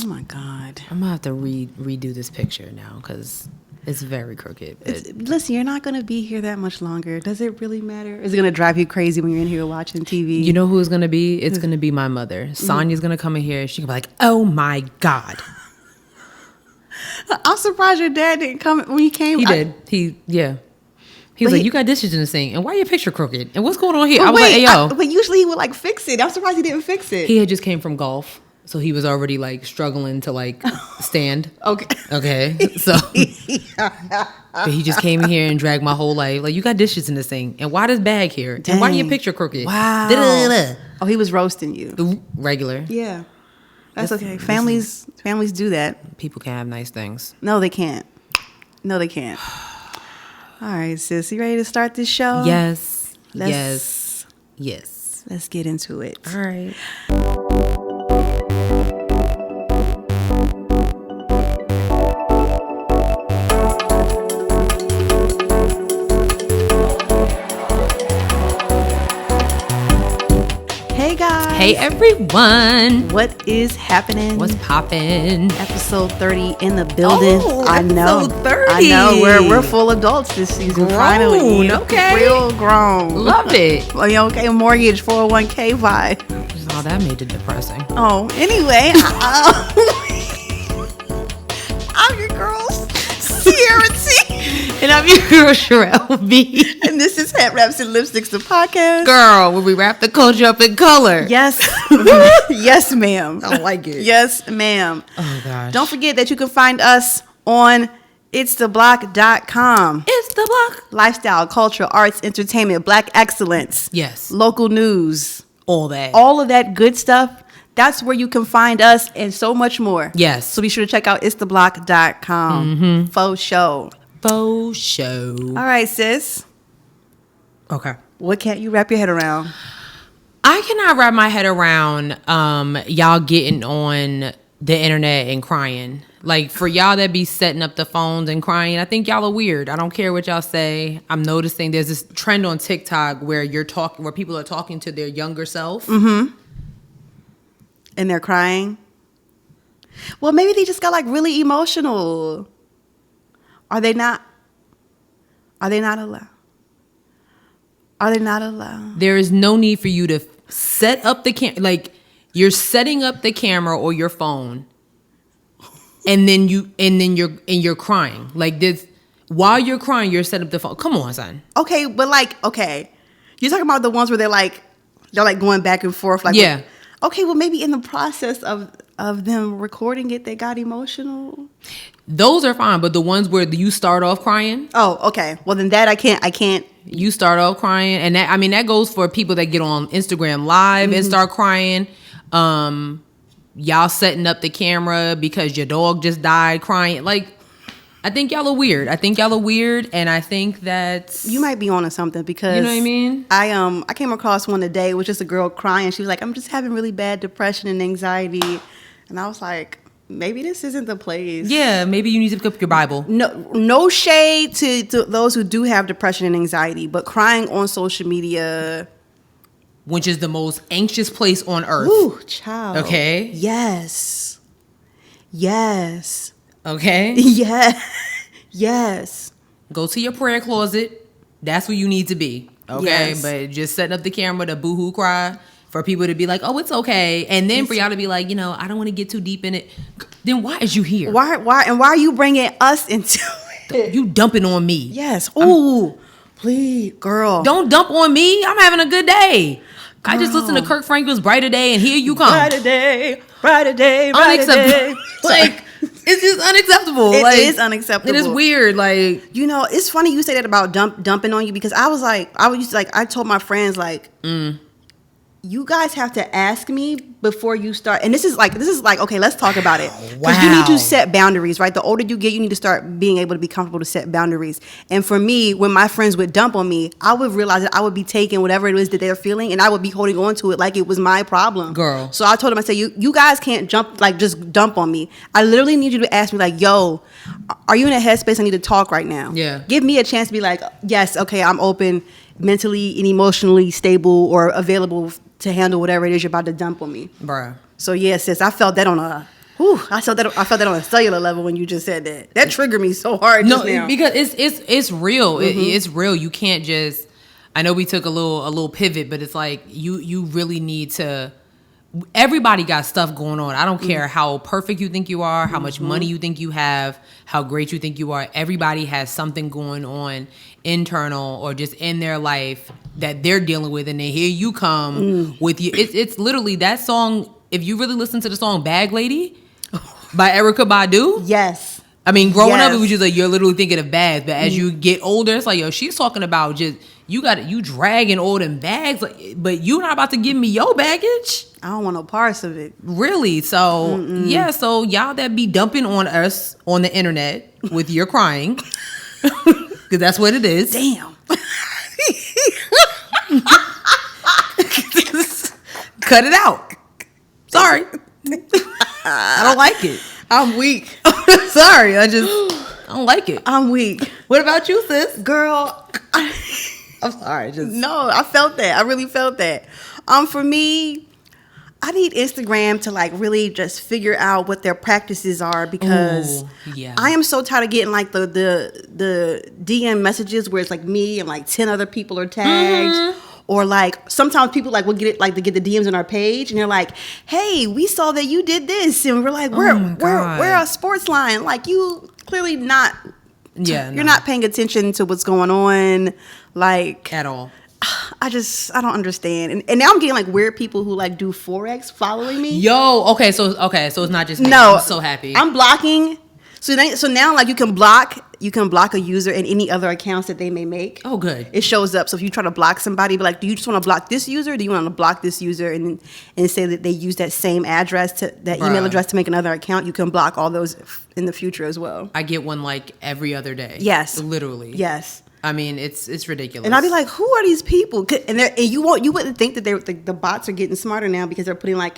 Oh my God. I'm gonna have to redo this picture now because it's very crooked. Listen, you're not gonna be here that much longer. Does it really matter? Is it gonna drive you crazy when you're in here watching TV? You know who it's gonna be? It's gonna be my mother. Sonia's gonna come in here. She's gonna be like, "Oh my God." I'm surprised your dad didn't come when he came. He did. He was like, "You got dishes in the sink, and why your picture crooked? And what's going on here?" I was like, "Hey, yo." But usually he would like fix it. I'm surprised he didn't fix it. He had just came from golf, so he was already like struggling to like stand. Okay. So but he just came in here and dragged my whole life. Like, you got dishes in the sink, and why this bag here? Dang. And why your picture crooked? Wow. Oh, he was roasting you. Regular. Yeah. That's okay. Families do that. People can have nice things. No, they can't. All right, sis. You ready to start this show? Yes. Yes. Let's get into it. All right. Hey guys. Hey everyone. What is happening? What's poppin'? Episode 30 in the building. Oh, I know. episode 30. I know. We're full adults this season. Grown, finally. okay. Real grown. Love it. Well, okay, mortgage, 401k vibe. Oh, that made it depressing. Oh, anyway. I'm your girl, Sierra T. And I'm your girl, Sherelle B. And this is Headwraps and Lipsticks, the podcast. Girl, where we wrap the culture up in color. Yes. Yes, ma'am. I like it. Yes, ma'am. Oh, gosh. Don't forget that you can find us on itstheblock.com. It's the block. Lifestyle, culture, arts, entertainment, black excellence. Yes. Local news. All that. All of that good stuff. That's where you can find us and so much more. Yes. So be sure to check out itstheblock.com. Mm-hmm. Faux show. Faux show. All right, sis. Okay. What can't you wrap your head around? I cannot wrap my head around y'all getting on the internet and crying. Like, for y'all that be setting up the phones and crying, I think y'all are weird. I don't care what y'all say. I'm noticing there's this trend on TikTok where where people are talking to their younger self. Mm-hmm. And they're crying. Well, maybe they just got like really emotional. Are they not allowed? Are they not allowed? There is no need for you to set up the like you're setting up the camera or your phone, and then you're crying. Like this, while you're crying, you're setting up the phone. Come on, son. Okay, but you're talking about the ones where they're like going back and forth. Like, yeah. Okay, well, maybe in the process of them recording it, they got emotional. Those are fine, but the ones where you start off crying. Oh, okay. Well, then that I can't. You start off crying, and that goes for people that get on Instagram Live and start crying. Y'all setting up the camera because your dog just died, crying. Like, I think y'all are weird. And I think that you might be onto something because you know what I mean. I came across one today, it was just a girl crying. She was like, "I'm just having really bad depression and anxiety," and I was like, maybe this isn't the place. Yeah, maybe you need to pick up your Bible. No shade to those who do have depression and anxiety, but crying on social media, which is the most anxious place on earth. Ooh, child. Okay. Yes. Okay. Yeah. Yes. Go to your prayer closet. That's where you need to be. Okay. Yes. But just setting up the camera to boohoo cry for people to be like, oh, it's okay. And then for y'all to be like, I don't want to get too deep in it. Then why is you here? Why are you bringing us into it? You dumping on me. Yes. Ooh, please, girl. Don't dump on me. I'm having a good day. Girl. I just listened to Kirk Franklin's Brighter Day and here you come. Brighter day. Like, it's just unacceptable. It is unacceptable. It is weird. Like, it's funny you say that about dumping on you because I told my friends you guys have to ask me before you start. And this is like, okay, let's talk about it. Because you need to set boundaries, right? The older you get, you need to start being able to be comfortable to set boundaries. And for me, when my friends would dump on me, I would realize that I would be taking whatever it is that they're feeling and I would be holding on to it like it was my problem. Girl. So I told them, I said, you guys can't just dump on me. I literally need you to ask me like, yo, are you in a headspace I need to talk right now? Yeah. Give me a chance to be like, yes, okay, I'm open, mentally and emotionally stable or available to handle whatever it is you're about to dump on me. Bruh. So yeah, sis, I felt that on a Whew, I felt that on a cellular level when you just said that. That triggered me so hard. No, just now. because it's real. It's real. You can't just. I know we took a little pivot, but it's like you really need to. Everybody got stuff going on. I don't care how perfect you think you are, how much money you think you have, how great you think you are. Everybody has something going on internal or just in their life that they're dealing with, and then here you come with you. It's literally that song. If you really listen to the song "Bag Lady" by Erykah Badu, yes. I mean, growing up, it was just like you're literally thinking of bags, but as you get older, it's like, yo, she's talking about just you dragging all them bags, like, but you not about to give me your baggage. I don't want no parts of it. Really? So yeah, so y'all that be dumping on us on the internet with your crying, because that's what it is. Damn. Cut it out. Sorry. I don't like it. I'm weak. Sorry, I don't like it. I'm weak. What about you, sis? Girl, I'm sorry. No, I felt that. I really felt that. For me, I need Instagram to like really just figure out what their practices are, because I am so tired of getting like the DM messages where it's like me and like 10 other people are tagged. Or like sometimes people like will get it like to get the DMs on our page and they're like, "Hey, we saw that you did this," and we're like, "We're a sports line." Like, you clearly not. You're not paying attention to what's going on, like at all. I don't understand. And now I'm getting like weird people who like do Forex following me. Yo, okay, so it's not just me. No, I'm so happy. I'm blocking. So now like you can block a user and any other accounts that they may make. Oh, good. It shows up. So if you try to block somebody, but like, do you just want to block this user? Or do you want to block this user and say that they use that same address email address to make another account? You can block all those in the future as well. I get one like every other day. Yes, literally. Yes. I mean, it's ridiculous. And I'd be like, who are these people? And you wouldn't think that the bots are getting smarter now because they're putting like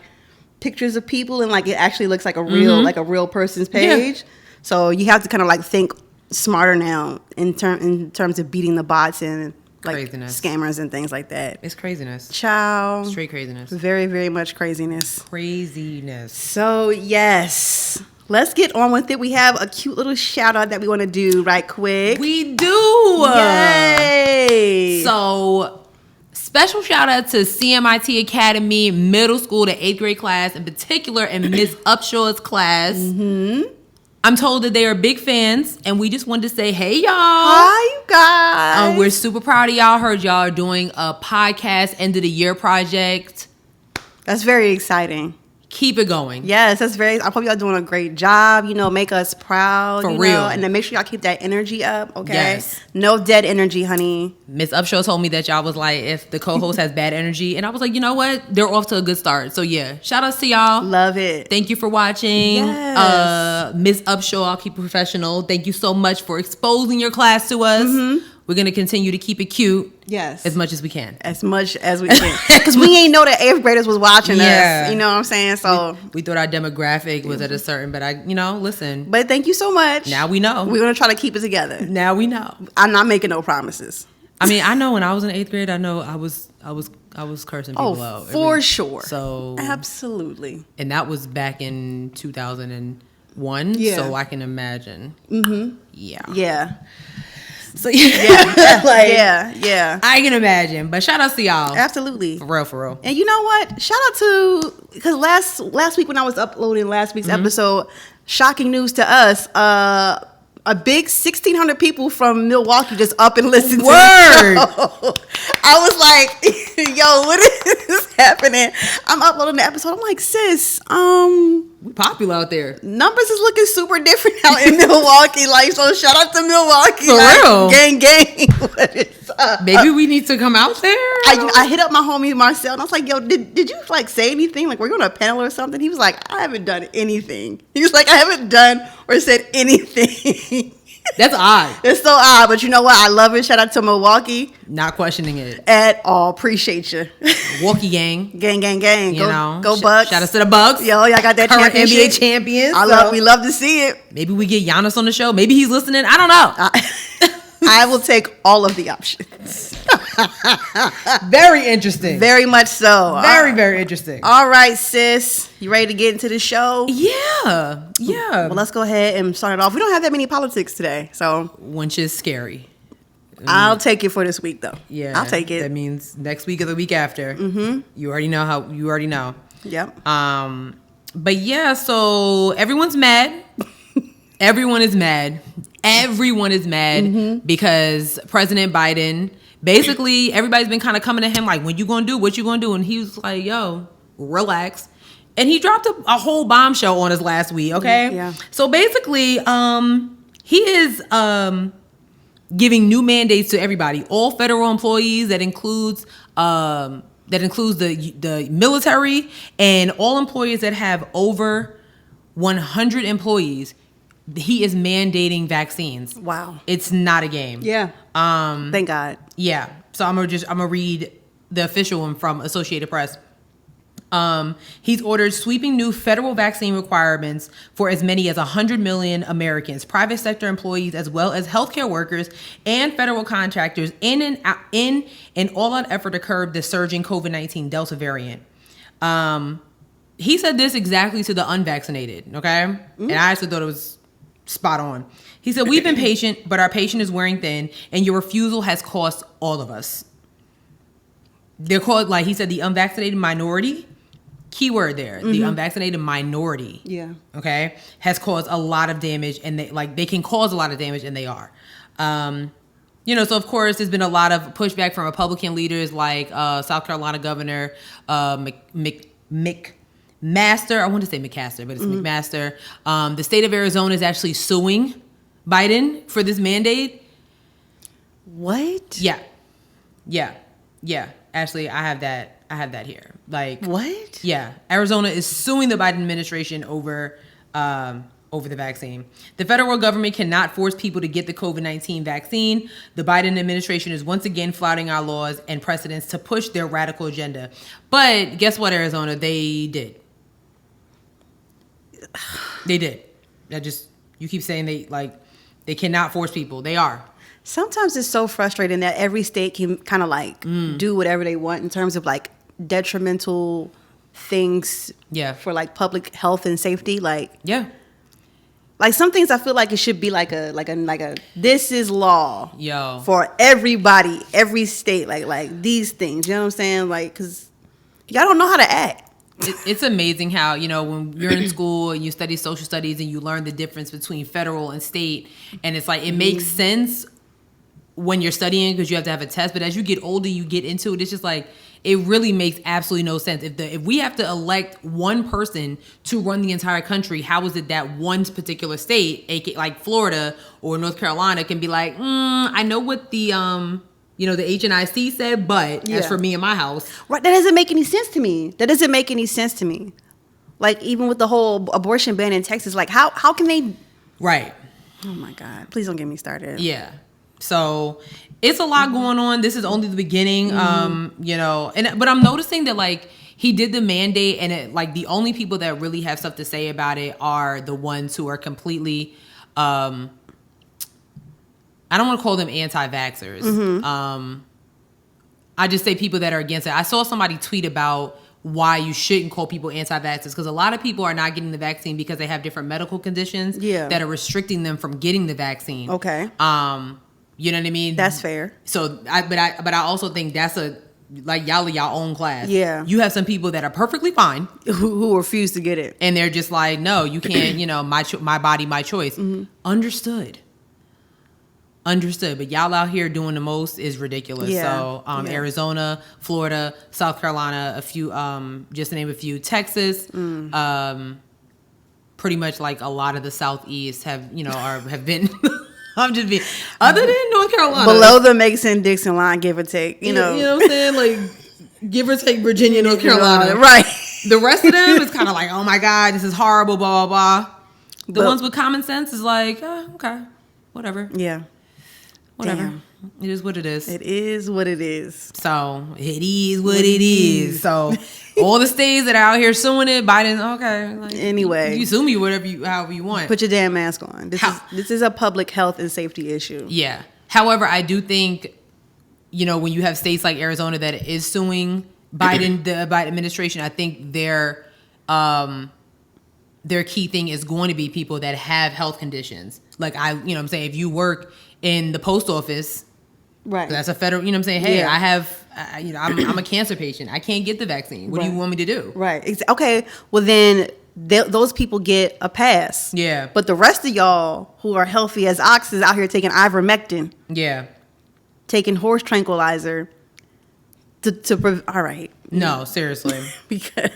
pictures of people and like it actually looks like a real person's page. Yeah. So you have to kind of like think smarter now in terms of beating the bots and like craziness. Scammers and things like that. It's craziness. Ciao. Straight craziness. Very, very much craziness. Craziness. So yes, let's get on with it. We have a cute little shout out that we want to do right quick. We do. Yay. So special shout out to CMIT Academy Middle School, the 8th grade class in particular, and Miss Upshaw's class. I'm told that they are big fans, and we just wanted to say, hey, y'all. Hi, you guys. We're super proud of y'all. Heard y'all are doing a podcast end of the year project. That's very exciting. Keep it going. Yes, that's I hope y'all doing a great job. Make us proud. For real. And then make sure y'all keep that energy up, okay? Yes. No dead energy, honey. Miss Upshaw told me that y'all was like, if the co-host has bad energy. And I was like, you know what? They're off to a good start. So, yeah. Shout outs to y'all. Love it. Thank you for watching. Yes. Miss Upshaw, I'll keep it professional. Thank you so much for exposing your class to us. We're going to continue to keep it cute. Yes. As much as we can. As much as we can. Because we ain't know that 8th graders was watching us. You know what I'm saying? So we thought our demographic was at a certain, but listen. But thank you so much. Now we know. We're going to try to keep it together. Now we know. I'm not making no promises. I mean, I know when I was in 8th grade, I know I was cursing people out. For sure. So absolutely. And that was back in 2001. Yeah. So I can imagine. Yeah. Yeah. So yeah, yeah. I can imagine. But shout out to y'all. Absolutely. For real. And you know what? Shout out to, because last week when I was uploading last week's episode, shocking news to us, a big 1,600 people from Milwaukee just up and listened to the show. I was like, yo, what is happening? I'm uploading the episode. I'm like, sis, we popular out there. Numbers is looking super different out in Milwaukee. Like, so shout out to Milwaukee. For real. Gang. What is up? Maybe we need to come out there. I hit up my homie Marcel and I was like, yo, did you like say anything? Like, were you on a panel or something? He was like, I haven't done anything. He was like, I haven't done or said anything. That's odd. It's so odd, but you know what? I love it. Shout out to Milwaukee. Not questioning it at all. Appreciate you. Milwaukee gang. Gang. Go Bucks. Shout out to the Bucks. Yo, y'all got that current championship. NBA champions. We love to see it. Maybe we get Giannis on the show. Maybe he's listening. I don't know. I will take all of the options. Very interesting. Very much so. Very, very interesting. All right, sis. You ready to get into the show? Yeah. Well, let's go ahead and start it off. We don't have that many politics today, so. Which is scary. I'll take it for this week, though. Yeah. I'll take it. That means next week or the week after. Mm-hmm. You already know. Yep. But yeah, so everyone's mad. Everyone is mad because President Biden, basically everybody's been kind of coming to him like, when you gonna do, what you gonna do? And he was like, yo, relax. And he dropped a whole bombshell on us last week, okay? Yeah. So basically, he is giving new mandates to everybody, all federal employees. That includes the military and all employees that have over 100 employees. He is mandating vaccines. Wow. It's not a game. Yeah. Thank God. Yeah. So I'm gonna read the official one from Associated Press. He's ordered sweeping new federal vaccine requirements for as many as 100 million Americans, private sector employees, as well as healthcare workers and federal contractors in an all-out effort to curb the surging COVID-19 Delta variant. He said this exactly to the unvaccinated, okay? Mm-hmm. And I actually thought it was spot on. He said, we've been patient, but our patience is wearing thin, and your refusal has cost all of us. They're called, like he said, the unvaccinated minority. Keyword there, the unvaccinated minority. Yeah. Okay. Has caused a lot of damage, and they can cause a lot of damage, and they are. So of course there's been a lot of pushback from Republican leaders like South Carolina Governor McMaster. I want to say McMaster, but it's McMaster. The state of Arizona is actually suing Biden for this mandate. What? Yeah. Actually, I have that here. Like, what? Yeah, Arizona is suing the Biden administration over the vaccine. The federal government cannot force people to get the COVID-19 vaccine. The Biden administration is once again flouting our laws and precedents to push their radical agenda. But guess what, Arizona? They did. They did. You keep saying they cannot force people. They are. Sometimes it's so frustrating that every state can kind of do whatever they want in terms of like detrimental things for like public health and safety. Like some things I feel like it should be like a this is law for everybody, every state, like these things, you know what I'm saying? Like, cause y'all don't know how to act. It's amazing how, when you're in school and you study social studies and you learn the difference between federal and state, and it's like it makes sense when you're studying because you have to have a test, but as you get older, you get into it. It's just like it really makes absolutely no sense. If we have to elect one person to run the entire country, how is it that one particular state, like Florida or North Carolina, can be like, I know what the the HNIC said, but as for me and my house, right? That doesn't make any sense to me. Like even with the whole abortion ban in Texas, like how can they? Right. Oh my God! Please don't get me started. Yeah. So it's a lot going on. This is only the beginning, but I'm noticing that like he did the mandate, and the only people that really have stuff to say about it are the ones who are completely, I don't want to call them anti-vaxxers. I just say people that are against it. I saw somebody tweet about why you shouldn't call people anti-vaxxers, because a lot of people are not getting the vaccine because they have different medical conditions that are restricting them from getting the vaccine. Okay. You know what I mean? That's fair. So, but I also think that's y'all own class. Yeah. You have some people that are perfectly fine who refuse to get it, and they're just like, no, you can't. My body, my choice. Understood. But y'all out here doing the most is ridiculous. Yeah. So, Arizona, Florida, South Carolina, a few, just to name a few, Texas, pretty much like a lot of the Southeast have been. I'm just being, other than North Carolina, below the Mason-Dixon line, give or take, you know what I'm saying, like give or take Virginia, North Carolina, right? The rest of them is kind of like, oh my God, this is horrible, blah blah blah. The ones with common sense is like, okay, whatever, whatever. Damn. It is what it is. It is what it is. So it is what it is. So all the states that are out here suing it, Biden, okay. Like, anyway, you sue me however you want. Put your damn mask on. This is a public health and safety issue. Yeah. However, I do think when you have states like Arizona that is suing Biden, the Biden administration, I think their key thing is going to be people that have health conditions. Like I'm saying, if you work in the post office, right, that's a federal, I'm saying, hey, Yeah. I have, I'm a cancer patient. I can't get the vaccine. What do you want me to do? Right. Okay. Well, then those people get a pass. Yeah. But the rest of y'all who are healthy as oxes out here taking ivermectin, Yeah. taking horse tranquilizer all right. No, seriously. Because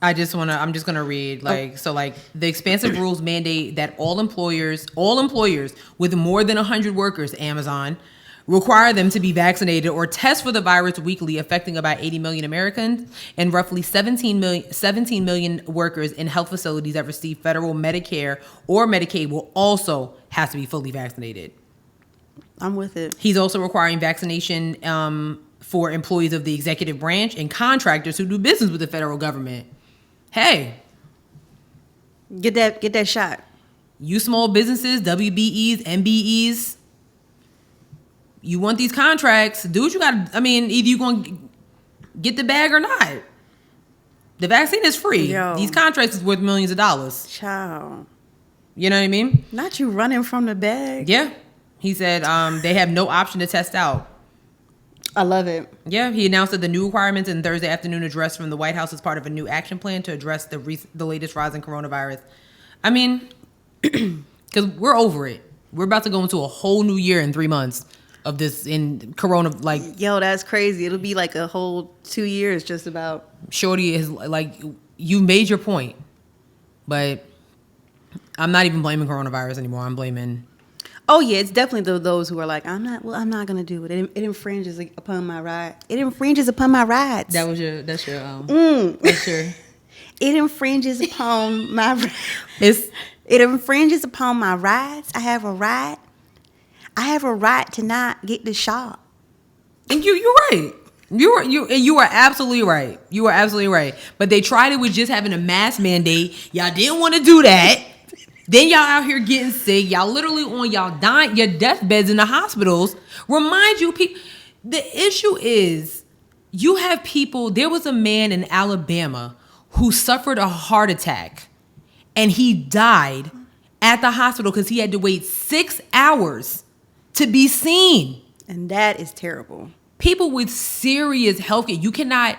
I'm just going to read the expansive rules mandate that all employers with more than 100 workers, Amazon, require them to be vaccinated or test for the virus weekly, affecting about 80 million Americans and roughly 17 million workers in health facilities that receive federal Medicare or Medicaid will also have to be fully vaccinated. I'm with it. He's also requiring vaccination for employees of the executive branch and contractors who do business with the federal government. Hey, get that shot. You small businesses, WBEs, MBEs, you want these contracts, do what you got. I mean, either you going to get the bag or not. The vaccine is free. Yo. These contracts is worth millions of dollars. Child. You know what I mean? Not you running from the bag. Yeah. He said they have no option to test out. I love it. Yeah, he announced that the new requirements in Thursday afternoon address from the White House as part of a new action plan to address the latest rise in coronavirus. I mean, because we're over it. We're about to go into a whole new year in 3 months of this in corona. Like, yo, that's crazy. It'll be like a whole 2 years just about. Shorty is like, you made your point, but I'm not even blaming coronavirus anymore. I'm blaming. Oh yeah, it's definitely those who are like, I'm not gonna do it. It infringes upon my right. It infringes upon my rights. That's your It infringes upon my. It infringes upon my rights. I have a right. I have a right to not get the shot. And you're right. You are absolutely right. You are absolutely right. But they tried it with just having a mask mandate. Y'all didn't want to do that. Then y'all out here getting sick. Y'all literally on your deathbeds in the hospitals. Remind you, people, the issue is you have people. There was a man in Alabama who suffered a heart attack and he died at the hospital because he had to wait 6 hours to be seen. And that is terrible. People with serious health care, you cannot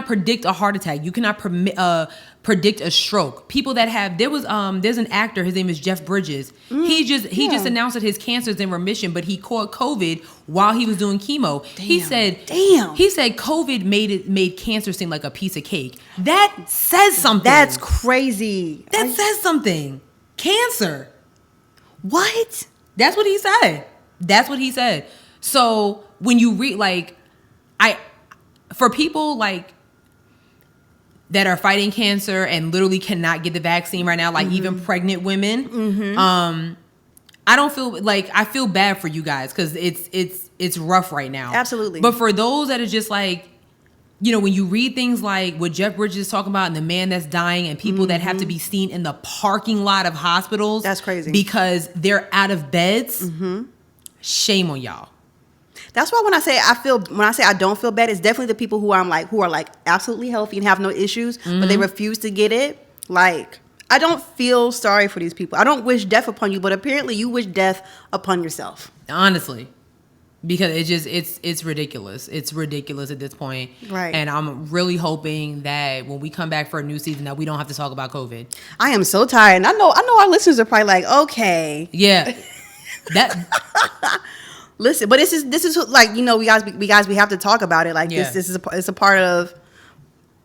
predict a heart attack. You cannot predict a stroke. People that have there's an actor, his name is Jeff Bridges. He just announced that his cancer is in remission, but he caught COVID while he was doing chemo. Damn. He said COVID made cancer seem like a piece of cake. That says something. That's crazy. That says something. Cancer. What? That's what he said. So when you read for people like that are fighting cancer and literally cannot get the vaccine right now, like even pregnant women, I don't feel like, I feel bad for you guys because it's rough right now. Absolutely. But for those that are just like, when you read things like what Jeff Bridges is talking about and the man that's dying and people that have to be seen in the parking lot of hospitals. That's crazy. Because they're out of beds. Shame on y'all. That's why when I say I don't feel bad, it's definitely the people who are like absolutely healthy and have no issues, but they refuse to get it. Like, I don't feel sorry for these people. I don't wish death upon you, but apparently you wish death upon yourself. Honestly. Because it's ridiculous. It's ridiculous at this point. Right. And I'm really hoping that when we come back for a new season that we don't have to talk about COVID. I am so tired. And I know our listeners are probably like, okay. Yeah. That listen, but this is like, we have to talk about it. Like this is it's a part of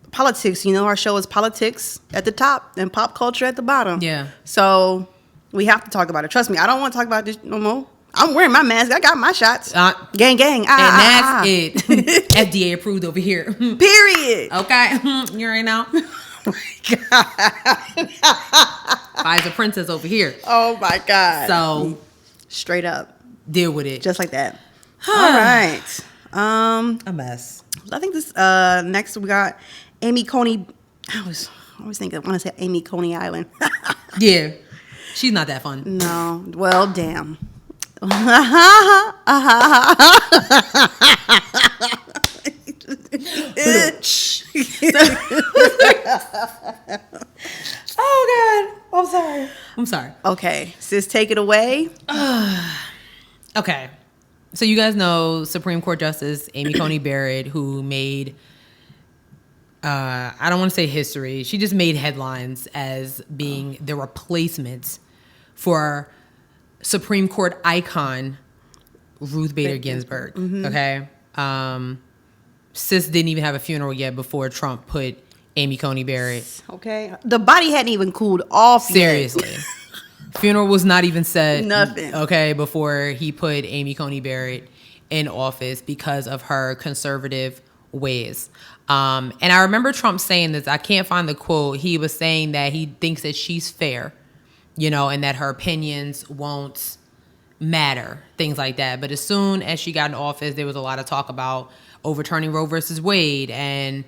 politics. Our show is politics at the top and pop culture at the bottom. Yeah. So we have to talk about it. Trust me, I don't want to talk about this no more. I'm wearing my mask. I got my shots. Gang. And that's it. FDA approved over here. Period. Okay. You already know. Oh my God. Pfizer princess over here. Oh my God. So straight up. Deal with it. Just like that. All right. A mess. I think this next we got Amy Coney. I was thinking I want to say Amy Coney Island. Yeah. She's not that fun. No. Well, damn. Oh God, I'm sorry. Okay, sis, take it away. Okay, so you guys know Supreme Court Justice Amy Coney Barrett, who made I don't want to say history. She just made headlines as being the replacement for Supreme Court icon Ruth Bader Ginsburg. Mm-hmm. Okay. Sis didn't even have a funeral yet before Trump put Amy Coney Barrett. Okay. The body hadn't even cooled off Seriously. yet. Funeral was not even set. Nothing. Okay, before he put Amy Coney Barrett in office because of her conservative ways. And I remember Trump saying this. I can't find the quote. He was saying that he thinks that she's fair, and that her opinions won't matter, things like that. But as soon as she got in office, there was a lot of talk about overturning Roe versus Wade and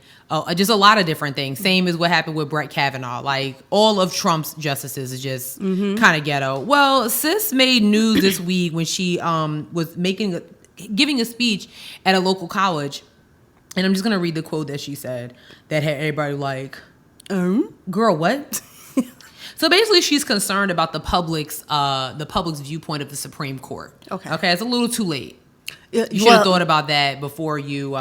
just a lot of different things. Same as what happened with Brett Kavanaugh. Like, all of Trump's justices is just kind of ghetto. Well, sis made news this week when she was giving a speech at a local college. And I'm just going to read the quote that she said that had everybody like, girl, what? So basically, she's concerned about the public's viewpoint of the Supreme Court. Okay, it's a little too late. You should have thought about that before you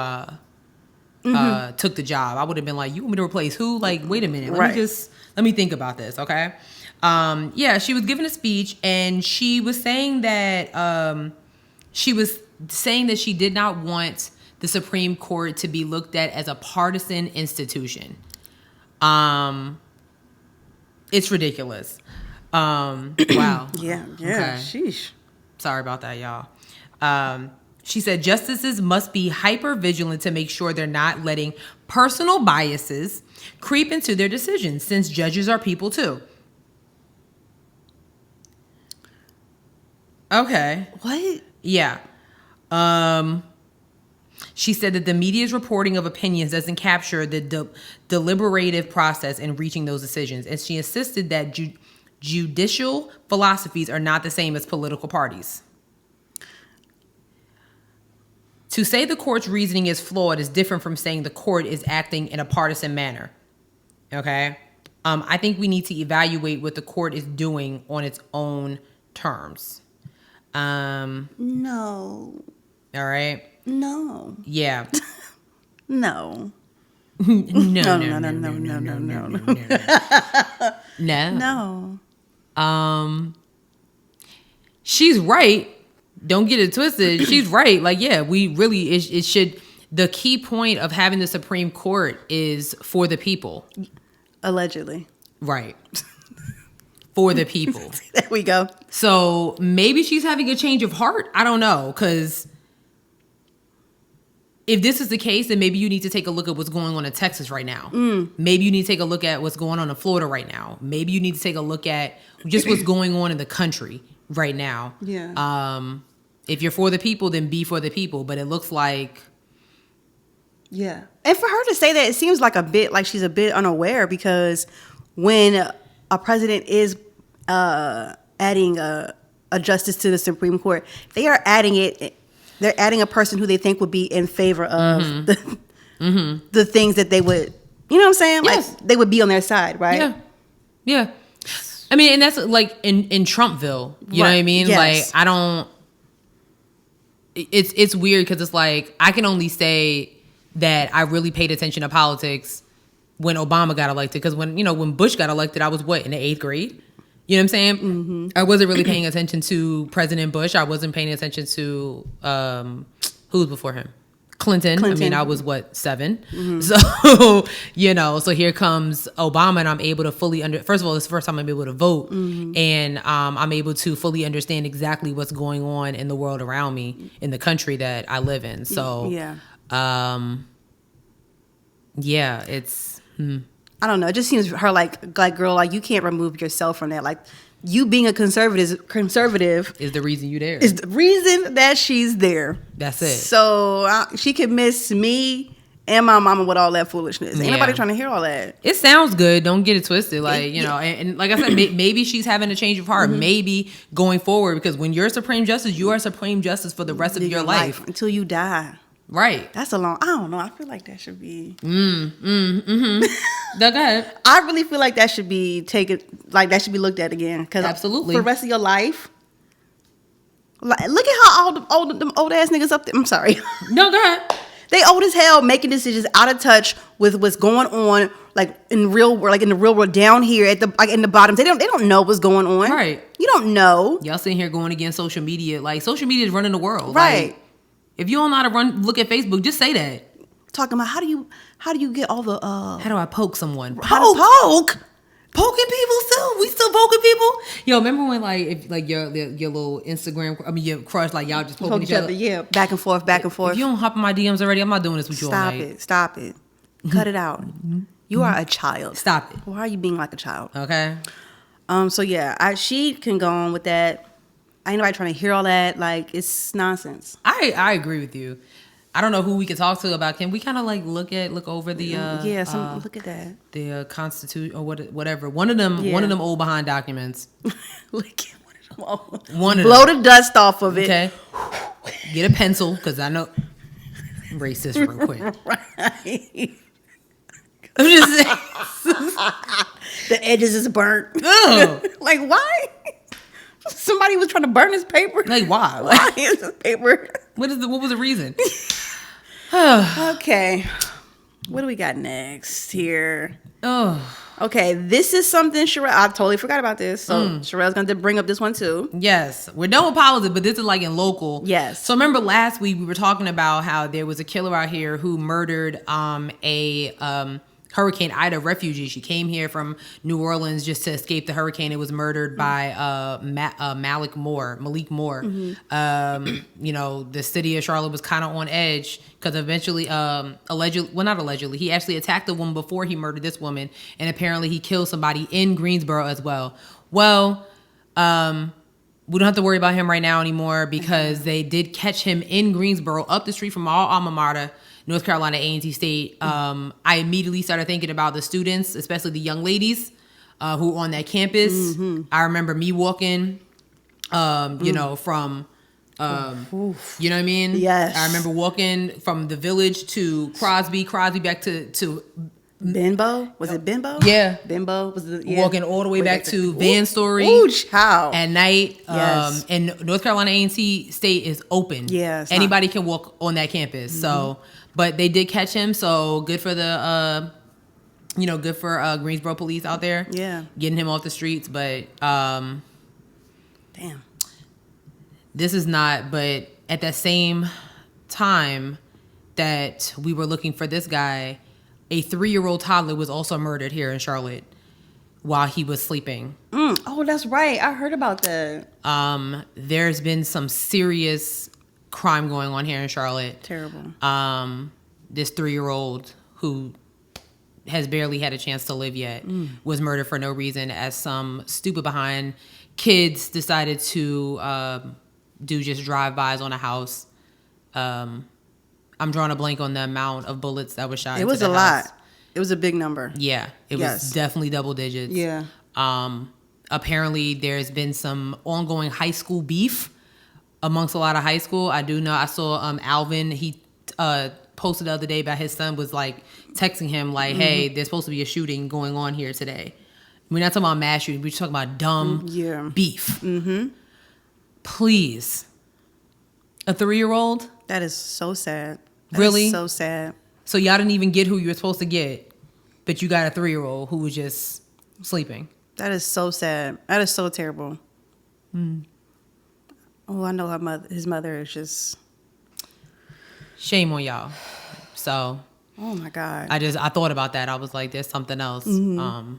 took the job. I would have been like, you want me to replace who? Like, wait a minute. Let me think about this, okay? She was giving a speech, and she was saying that she did not want the Supreme Court to be looked at as a partisan institution. It's ridiculous. Wow. Yeah. Okay. Sheesh. Sorry about that, y'all. She said justices must be hyper vigilant to make sure they're not letting personal biases creep into their decisions, since judges are people too. Okay. What? Yeah. She said that the media's reporting of opinions doesn't capture the deliberative process in reaching those decisions. And she insisted that judicial philosophies are not the same as political parties. To say the court's reasoning is flawed is different from saying the court is acting in a partisan manner. Okay? I think we need to evaluate what the court is doing on its own terms. No. All right? No. Yeah. No. No. She's right. Don't get it twisted. She's right. Like, yeah, we really, it should, the key point of having the Supreme Court is for the people. Allegedly. Right. For the people. There we go. So maybe she's having a change of heart. I don't know. Because if this is the case, then maybe you need to take a look at what's going on in Texas right now. Maybe you need to take a look at what's going on in Florida right now. Maybe you need to take a look at just what's going on in the country right now. Yeah. If you're for the people, then be for the people. But it looks like... Yeah. And for her to say that, it seems like she's a bit unaware, because when a president is adding a justice to the Supreme Court, they're adding a person who they think would be in favor of the things that they would, you know what I'm saying? Yes. Like, they would be on their side, right? Yeah. I mean, and that's like in Trumpville, you know what I mean? Yes. Like, I don't... It's weird, because it's like, I can only say that I really paid attention to politics when Obama got elected. Because when Bush got elected, I was in the 8th grade? You know what I'm saying? Mm-hmm. I wasn't really paying attention to President Bush. I wasn't paying attention to who was before him? Clinton. I mean, I was 7. Mm-hmm. So, so here comes Obama, and I'm able to fully first of all, it's the first time I'm able to vote. Mm-hmm. And I'm able to fully understand exactly what's going on in the world around me, in the country that I live in. So, it's... I don't know. It just seems her like girl, like, you can't remove yourself from that. Like, you being a conservative is the reason you there. Is the reason that she's there. That's it. So she can miss me and my mama with all that foolishness. Ain't Yeah. nobody trying to hear all that. It sounds good. Don't get it twisted. Like, you know, and like I said, maybe she's having a change of heart. Maybe going forward, because when you're Supreme Justice, you are Supreme Justice for the rest of your life. Until you die. Right. That's a long, I don't know. I feel like that should be. Go ahead. I really feel like that should be that should be looked at again. Cause Absolutely. For the rest of your life. Like, look at how them old ass niggas up there. I'm sorry. No, go ahead. They old as hell, making decisions out of touch with what's going on, like in the real world down here at the in the bottoms. They don't know what's going on. Right. You don't know. Y'all sitting here going against social media. Like, social media is running the world. Right. Like, if you don't know how to look at Facebook, just say that. Talking about how do you get all the How do I poke someone? poke? Poking people still? We still poking people? Yo, remember when your little Instagram, your crush, like y'all just poking each other? Yeah, back and forth. If you don't hop in my DMs already, I'm not doing this with you all night. Stop it. Cut it out. You are a child. Stop it. Why are you being like a child? Okay. So yeah, she can go on with that. Ain't nobody trying to hear all that. Like, it's nonsense. I agree with you. I don't know who we could talk to about. Can we kind of like look over the look at that, the Constitution or whatever, one of them old behind documents. Look at one of blow them. the dust off of it. Okay, get a pencil because I know racist real quick. Right. I'm just saying. The edges is burnt. Ugh. Like, why? Somebody was trying to burn his paper. Like, why? Why is this paper? What was the reason? Okay. What do we got next here? Oh. Okay, this is something Sherelle, I totally forgot about this. So Sherelle's going to bring up this one too. Yes. We're done with politics, but this is like in local. Yes. So remember last week we were talking about how there was a killer out here who murdered a Hurricane Ida refugee. She came here from New Orleans just to escape the hurricane. It was murdered by Malik Moore. You know, the city of Charlotte was kind of on edge because eventually, not allegedly, he actually attacked a woman before he murdered this woman, and apparently he killed somebody in Greensboro as well. Well, we don't have to worry about him right now anymore because they did catch him in Greensboro, up the street from our alma mater, North Carolina A&T State. I immediately started thinking about the students, especially the young ladies who were on that campus. I remember me walking, you know, from, you know what I mean? Yes. I remember walking from the village to Crosby back to Bimbo? Was it Bimbo? Yeah. Bimbo was walking all the way back to Van Story. Ooh, child. At night. Yes. And North Carolina A&T State is open. Yeah. Anybody can walk on that campus. So, but they did catch him. So good for the, good for Greensboro police out there. Yeah. Getting him off the streets. But damn. This is not, but at that same time that we were looking for this guy, a 3-year-old toddler was also murdered here in Charlotte while he was sleeping. Oh, that's right. I heard about that. There's been some serious crime going on here in Charlotte. Terrible. This 3-year-old who has barely had a chance to live yet was murdered for no reason as some stupid behind kids decided to do just drive-bys on a house. I'm drawing a blank on the amount of bullets that was shot. It was a lot. It was a big number. Yeah, it was definitely double digits. Yeah. Apparently, there's been some ongoing high school beef amongst a lot of high school. I do know. I saw Alvin. He posted the other day about his son was like texting him like, "Hey, there's supposed to be a shooting going on here today." We're not talking about mass shooting. We're just talking about dumb beef. Please, a 3-year-old. That is so sad. Really? So sad. So y'all didn't even get who you were supposed to get, but you got a 3-year-old who was just sleeping. That is so sad. That is so terrible. Oh, I know his mother is just... Shame on y'all. So... Oh, my God. I thought about that. I was like, there's something else.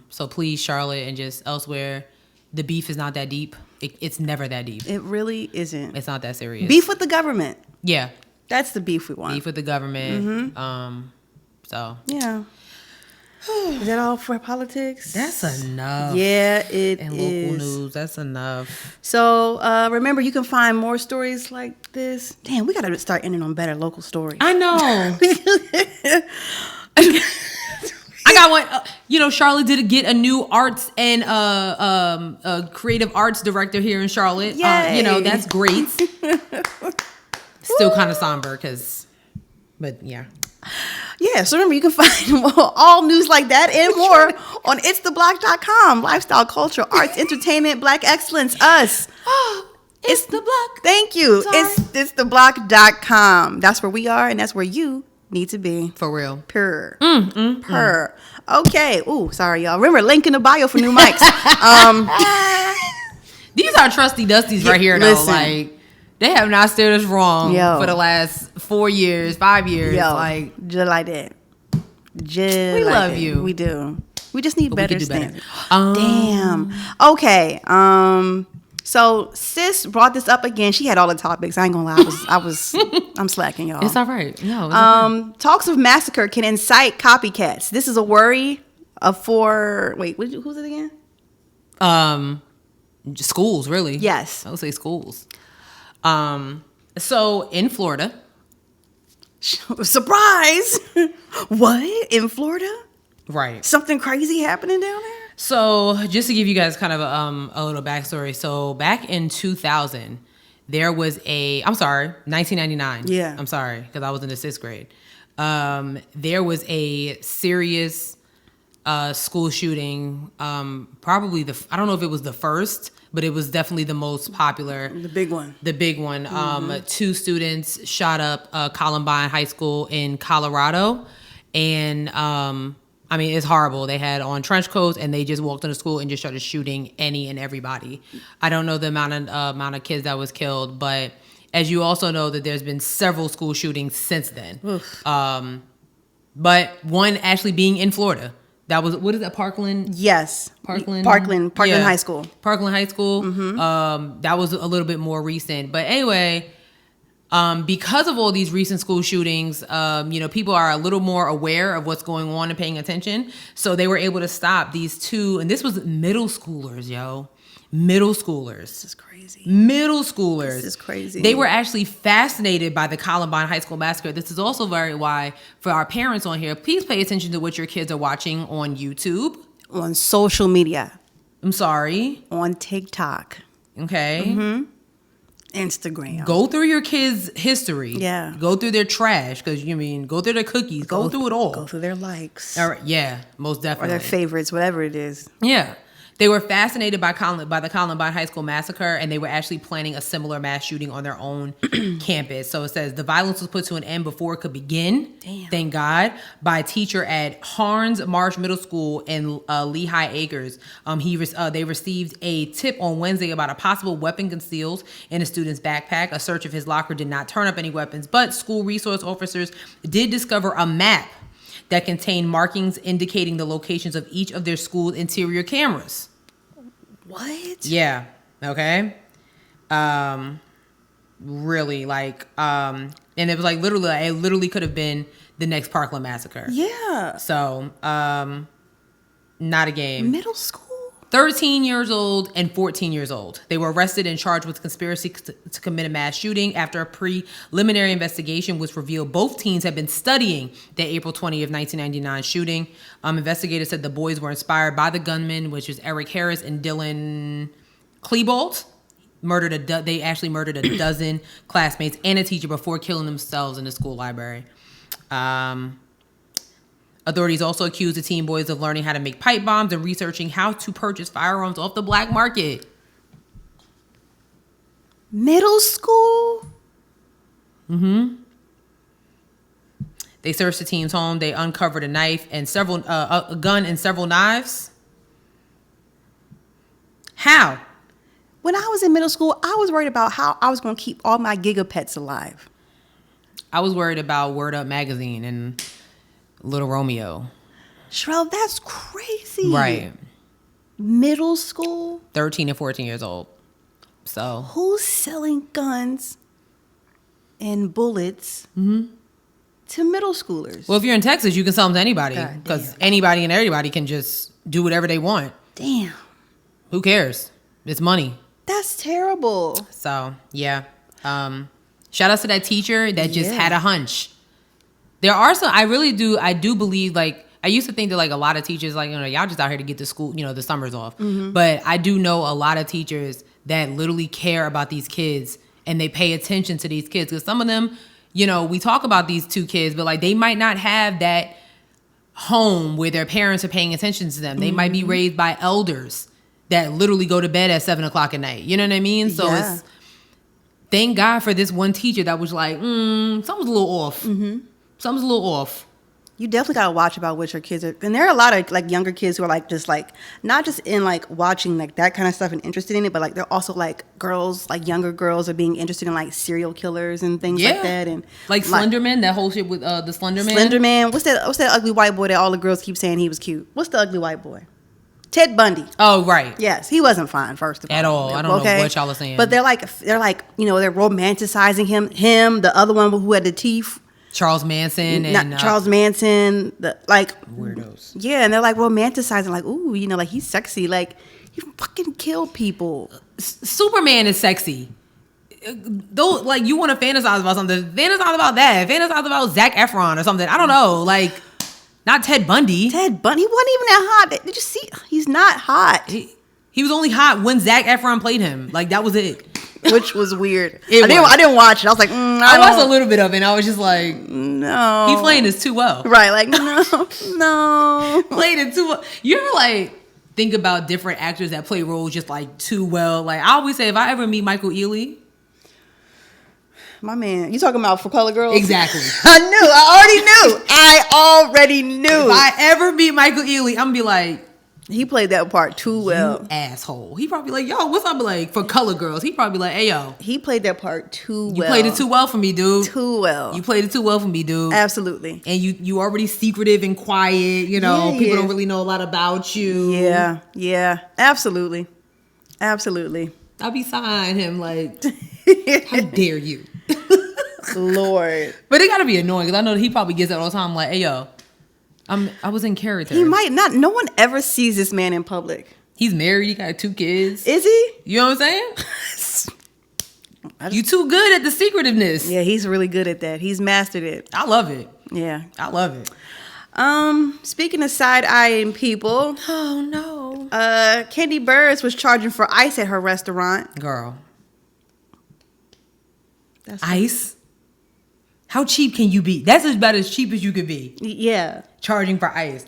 So please, Charlotte, and just elsewhere, the beef is not that deep. It's never that deep. It really isn't. It's not that serious. Beef with the government. Yeah. That's the beef we want. Beef with the government. So. Yeah. Is that all for politics? That's enough. Yeah, it and is. local news, that's enough. So remember, you can find more stories like this. Damn, we got to start ending on better local stories. I know. I got one. Charlotte did get a new arts and creative arts director here in Charlotte. Yay. That's great. Still kind of somber but yeah. Yeah, so remember, you can find all news like that and more on itstheblock.com. Lifestyle, culture, arts, entertainment, black excellence, us. It's the block. Thank you. Sorry. Itstheblock.com. That's where we are, and that's where you need to be. For real. Purr. Purr. Okay. Ooh, sorry, y'all. Remember, link in the bio for new mics. These are trusty dusties right here, though. Listen. Like, they have not steered us wrong for the last 4 years, 5 years. Just like that. We love you. We do. We just need better standards. Damn. Okay. So sis brought this up again. She had all the topics. I ain't gonna lie. I'm slacking, y'all. It's all right. No. It's all right. Talks of massacre can incite copycats. This is a worry for. Wait, who's it again? Schools, really. Yes. I would say schools. So in Florida. Surprise! What? In Florida? Right. Something crazy happening down there? So just to give you guys kind of a little backstory. So back in 2000, there was 1999. Yeah. I'm sorry, because I was in the 6th grade. There was a serious school shooting. Probably I don't know if it was the first, but it was definitely the most popular. The big one. Mm-hmm. 2 students shot up Columbine High School in Colorado. And it's horrible. They had on trench coats and they just walked into school and just started shooting any and everybody. I don't know the amount of kids that was killed, but as you also know that there's been several school shootings since then. But one actually being in Florida. That was, what is that, Parkland? Yes. Parkland High School. Parkland High School. Mm-hmm. That was a little bit more recent. But anyway, because of all these recent school shootings, people are a little more aware of what's going on and paying attention. So they were able to stop these 2, and this was middle schoolers, yo. Middle schoolers. This is crazy. Middle schoolers. This is crazy. They were actually fascinated by the Columbine High School massacre. This is also why, for our parents on here, please pay attention to what your kids are watching on YouTube. On social media. I'm sorry. On TikTok. Okay. Mm-hmm. Instagram. Go through your kids' history. Yeah. Go through their trash, because go through their cookies. Go through it all. Go through their likes. All right. Yeah, most definitely. Or their favorites, whatever it is. Yeah. They were fascinated by the Columbine High School massacre, and they were actually planning a similar mass shooting on their own campus. So it says the violence was put to an end before it could begin. Damn. Thank God, by a teacher at Harns Marsh Middle School in Lehigh Acres. They received a tip on Wednesday about a possible weapon concealed in a student's backpack. A search of his locker did not turn up any weapons, but school resource officers did discover a map that contained markings indicating the locations of each of their school's interior cameras. What? Yeah. Okay. Really, and it was it literally could have been the next Parkland massacre. Yeah. So, not a game. Middle school? 13 years old and 14 years old. They were arrested and charged with conspiracy to commit a mass shooting after a preliminary investigation was revealed both teens had been studying the April 20th, 1999 shooting. Investigators said the boys were inspired by the gunman, which was Eric Harris and Dylan Klebold. They actually murdered a dozen classmates and a teacher before killing themselves in the school library. Authorities also accused the teen boys of learning how to make pipe bombs and researching how to purchase firearms off the black market. Middle school? Mm-hmm. They searched the teen's home. They uncovered a knife and a gun and several knives. How? When I was in middle school, I was worried about how I was going to keep all my gigapets alive. I was worried about Word Up Magazine and Little Romeo. Shrell, that's crazy. Right. Middle school? 13 and 14 years old. So. Who's selling guns and bullets to middle schoolers. Well, if you're in Texas, you can sell them to anybody God because damn. anybody and everybody can just do whatever they want. Damn. Who cares? It's money. That's terrible. So, yeah. Shout out to that teacher that just Yeah. had a hunch. There are some, I do believe, like, I used to think that, like, a lot of teachers, like, y'all just out here to get the school, the summers off. Mm-hmm. But I do know a lot of teachers that literally care about these kids and they pay attention to these kids. Because some of them, we talk about these two kids, but, like, they might not have that home where their parents are paying attention to them. They might be raised by elders that literally go to bed at 7 o'clock at night. You know what I mean? So Yeah. it's, thank God for this one teacher that was like, something's a little off. Mm-hmm. Something's a little off. You definitely gotta watch about what your kids are, and there are a lot of like younger kids who are like just like not just in like watching like that kind of stuff and interested in it, but like they're also like girls, like younger girls are being interested in like serial killers and things like that, and like Slenderman, that whole shit with the Slenderman. Slenderman, what's that ugly white boy that all the girls keep saying he was cute? What's the ugly white boy? Ted Bundy. Oh right. Yes, he wasn't fine first of all. At all. I don't know what y'all are saying. But they're like they're romanticizing him, the other one who had the teeth. Charles Manson and Charles Manson, weirdos. Yeah, and they're like romanticizing, like, ooh, like he's sexy, like he fucking killed people. Superman is sexy. Though, like, you want to fantasize about something, fantasize about that. Fantasize about Zac Efron or something. I don't know, like, not Ted Bundy. He wasn't even that hot. Did you see? He's not hot. He was only hot when Zac Efron played him. Like, that was it. Which was weird. I didn't watch it. I was like, I watched a little bit of it, and I was just like, no. He playing this too well. Right, like, no. Played it too well. You ever, like, think about different actors that play roles just, like, too well? Like, I always say, if I ever meet Michael Ealy. My man, you talking about For Color Girls? Exactly. I already knew. If I ever meet Michael Ealy, I'm going to be like, he played that part too well. You asshole. He probably like, yo, what's up? Like, For Color Girls. He probably like, hey, yo. He played that part too well. You played it too well for me, dude. Too well. You played it too well for me, dude. Absolutely. And you already secretive and quiet. People don't really know a lot about you. Yeah. Absolutely. I'll be sighing him like, how dare you? Lord. But it got to be annoying because I know that he probably gets that all the time. Like, hey, yo. I was in character. He might not. No one ever sees this man in public. He's married. He got 2 kids. Is he? You know what I'm saying? You too good at the secretiveness. Yeah, he's really good at that. He's mastered it. I love it. Yeah. I love it. Speaking of side-eyeing people. Oh, no. Kandi Buress was charging for ice at her restaurant. Girl. That's ice? How cheap can you be? That's about as cheap as you could be. Yeah. Charging for ice.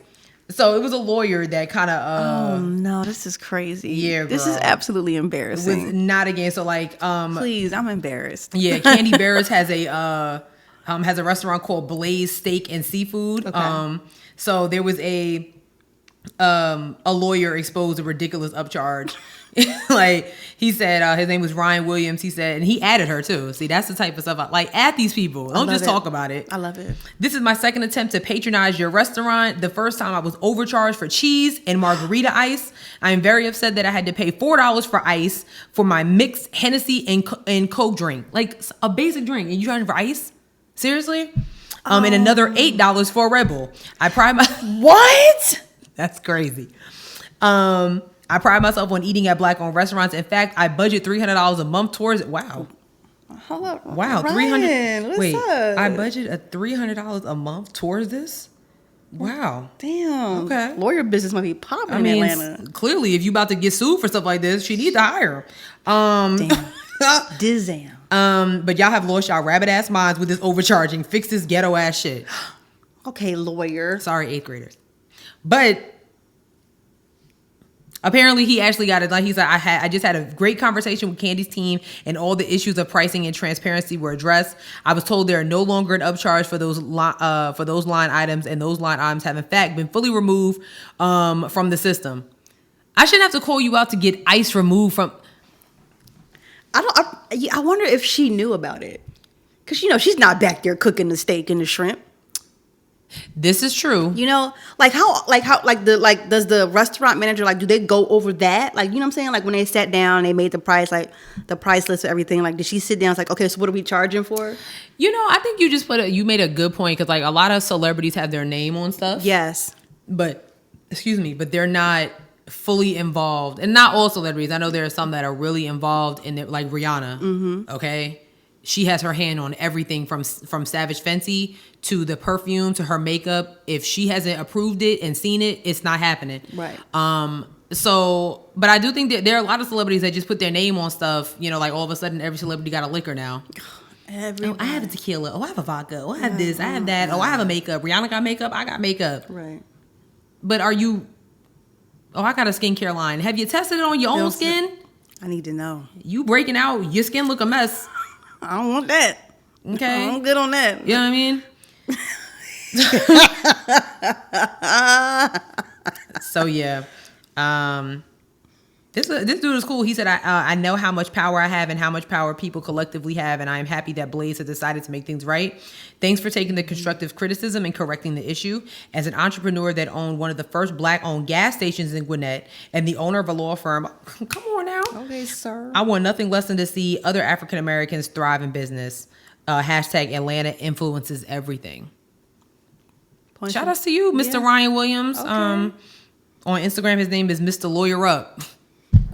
So it was a lawyer that kind of... oh, no. This is crazy. Yeah, girl. This is absolutely embarrassing. Was not again. So, like... please, I'm embarrassed. Yeah, Kandi Barrett has a restaurant called Blaze Steak and Seafood. Okay. So there was a lawyer exposed a ridiculous upcharge. Like, he said his name was Ryan Williams. He said, and he added her too. See, that's the type of stuff add these people. Don't just talk about it. I love it. This is my second attempt to patronize your restaurant. The first time I was overcharged for cheese and margarita ice. I am very upset that I had to pay $4 for ice for my mixed Hennessy and Coke drink. Like, a basic drink, and you charging for ice? Seriously? And another $8 for a Red Bull. What? That's crazy. I pride myself on eating at Black-owned restaurants. In fact, I budget $300 a month towards it. Wow. Hold up. Wow, Ryan, $300. What's Wait, up? I budget a $300 a month towards this? Wow. Damn. Okay. Lawyer business might be popping in Atlanta. Clearly, if you about to get sued for stuff like this, she needs to hire. Damn. Dizam. But y'all have lost y'all rabbit ass minds with this overcharging. Fix this ghetto ass shit. Okay, lawyer. Sorry, 8th graders. But apparently he actually got it. Like he said, I just had a great conversation with Kandi's team and all the issues of pricing and transparency were addressed. I was told there are no longer an upcharge for those line items, and those line items have in fact been fully removed from the system. I shouldn't have to call you out to get ice removed from. I wonder if she knew about it, because she's not back there cooking the steak and the shrimp. This is true. You know, does the restaurant manager, like, do they go over that? Like, you know what I'm saying? Like, when they sat down, they made the price, like, the price list of everything. Like, did she sit down? It's like, okay, so what are we charging for? You know, I think you made a good point, because, like, a lot of celebrities have their name on stuff. Yes. But they're not fully involved. And not all celebrities. I know there are some that are really involved in it, like Rihanna. Mm-hmm. Okay? She has her hand on everything from Savage Fenty to the perfume to her makeup. If she hasn't approved it and seen it, it's not happening. Right. So, but I do think that there are a lot of celebrities that just put their name on stuff. You know, like all of a sudden every celebrity got a liquor now. Oh, I have a tequila. Oh, I have a vodka. Oh, I have this. I have that. Oh, I have a makeup. Rihanna got makeup. I got makeup. Right. But are you... Oh, I got a skincare line. Have you tested it on your own skin? I need to know. You breaking out. Your skin look a mess. I don't want that. Okay. I'm good on that. You know what I mean? So, yeah. This dude is cool. He said, I know how much power I have and how much power people collectively have, and I am happy that Blaze has decided to make things right. Thanks for taking the constructive criticism and correcting the issue. As an entrepreneur that owned one of the first Black-owned gas stations in Gwinnett and the owner of a law firm, come on now. Okay, sir. I want nothing less than to see other African Americans thrive in business. Hashtag Atlanta influences everything. Shout out to you, Mr. Ryan Williams. Okay. On Instagram, his name is Mr. Lawyer Up.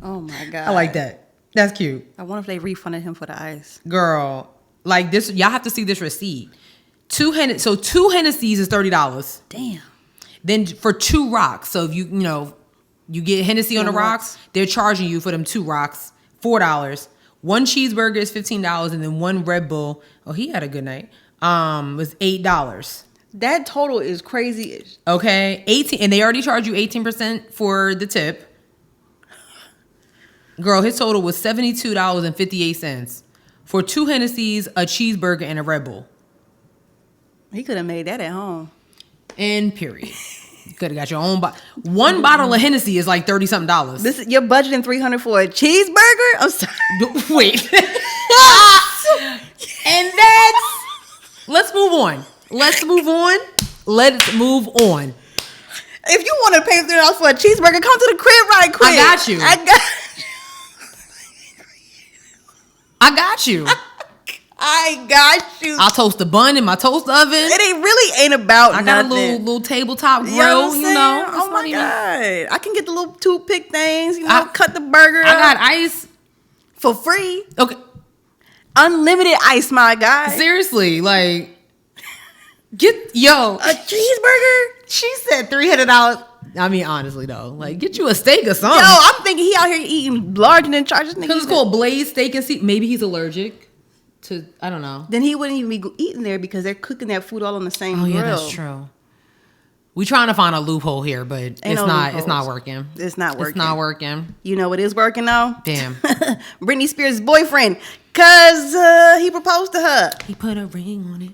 Oh my God. I like that. That's cute. I wonder if they refunded him for the ice. Girl, like this, y'all have to see this receipt. Two Hennessy's is $30. Damn. Then for 2 rocks. So if you get Hennessy on the rocks, they're charging you for them 2 rocks, $4. 1 cheeseburger is $15, and then 1 Red Bull. Oh, he had a good night. Was $8. That total is crazy. Okay, 18, and they already charge you 18% for the tip. Girl, his total was $72.58 for 2 Hennessy's, a cheeseburger, and a Red Bull. He could have made that at home. And period. You could have got your own one bottle of Hennessy is like $30-something. You're budgeting $300 for a cheeseburger? I'm sorry. Wait. And let's move on. Let's move on. If you want to pay $300 for a cheeseburger, come to the crib right quick. I got you. I got you. I'll toast the bun in my toast oven. It really ain't about I got nothing. A little tabletop grill, you know. Oh my God. I can get the little toothpick things, cut the burger I got ice. For free. Okay. Unlimited ice, my guy. Seriously, like, a cheeseburger? She said $300. I mean, honestly, though, like, get you a steak or something. Yo, I'm thinking he out here eating larger than charges. Because it's called Blaze Steak and Seafood. Maybe he's allergic to, I don't know. Then he wouldn't even be eating there because they're cooking that food all on the same grill. Yeah, that's true. We trying to find a loophole here, but it's not working. It's not working. You know what is working though? Damn. Britney Spears' boyfriend, cause he proposed to her. He put a ring on it.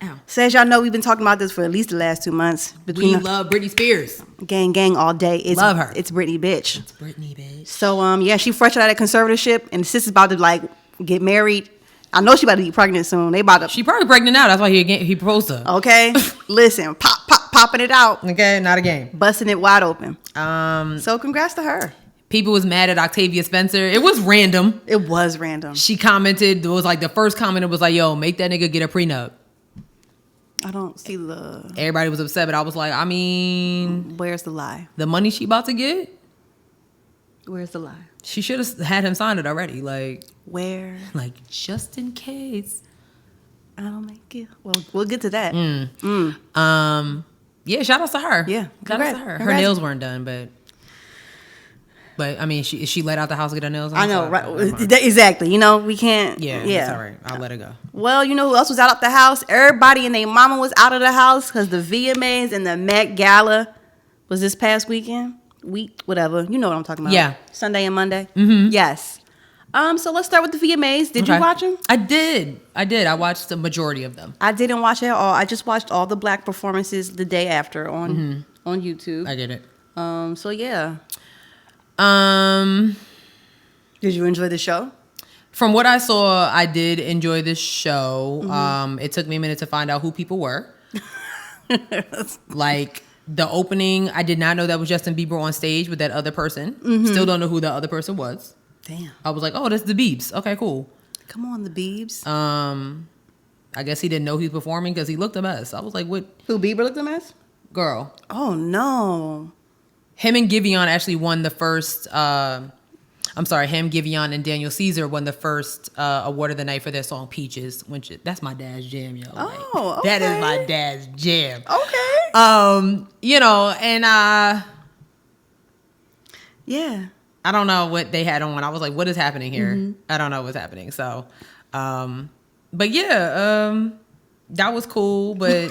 Ow. So as y'all know, we've been talking about this for at least the last 2 months. We love Britney Spears. Gang all day. Love her. It's Britney, bitch. It's Britney, bitch. So she fresh out of that conservatorship, and the sister's about to like get married. I know she about to be pregnant soon. She probably pregnant now. That's why he proposed to her. Okay, listen, popping it out. Okay, not a game. Busting it wide open. So congrats to her. People was mad at Octavia Spencer. It was random. She commented. It was like the first comment. It was like, "Yo, make that nigga get a prenup." I don't see the... Everybody was upset, but I was like, I mean... Where's the lie? The money she about to get? Where's the lie? She should have had him sign it already. Like... Where? Like, just in case. I don't make it. Well, we'll get to that. Yeah, shout out to her. Yeah. Shout out to her. Her nails weren't done, but I mean, she let out the house to get her nails done. I know, right? Exactly. We can't. Yeah, it's all right. I'll let it go. Well, you know who else was out of the house? Everybody and their mama was out of the house because the VMAs and the Met Gala was this past weekend. Whatever. You know what I'm talking about. Yeah. Sunday and Monday. Mm-hmm. Yes. So let's start with the VMAs. Did you watch them? I did. I watched the majority of them. I didn't watch it at all. I just watched all the Black performances the day after on YouTube. I get it. So yeah. Did you enjoy the show? From what I saw, I did enjoy this show. It took me a minute to find out who people were. Like, the opening, I did not know that was Justin Bieber on stage with that other person. Still don't know who the other person was. Damn. I was like, oh, that's the Biebs. Okay, cool. Come on, the Biebs. I guess he didn't know he was performing because he looked a mess. I was like, what? Who, Bieber looked a mess? Girl. Oh, no. Him and Giveon actually won the first... him, Giveon, and Daniel Caesar won the first award of the night for their song Peaches. That's my dad's jam, yo. Oh, okay. That is my dad's jam. Okay. You know, and yeah. I don't know what they had on. I was like, what is happening here? I don't know what's happening. So, but yeah, that was cool. But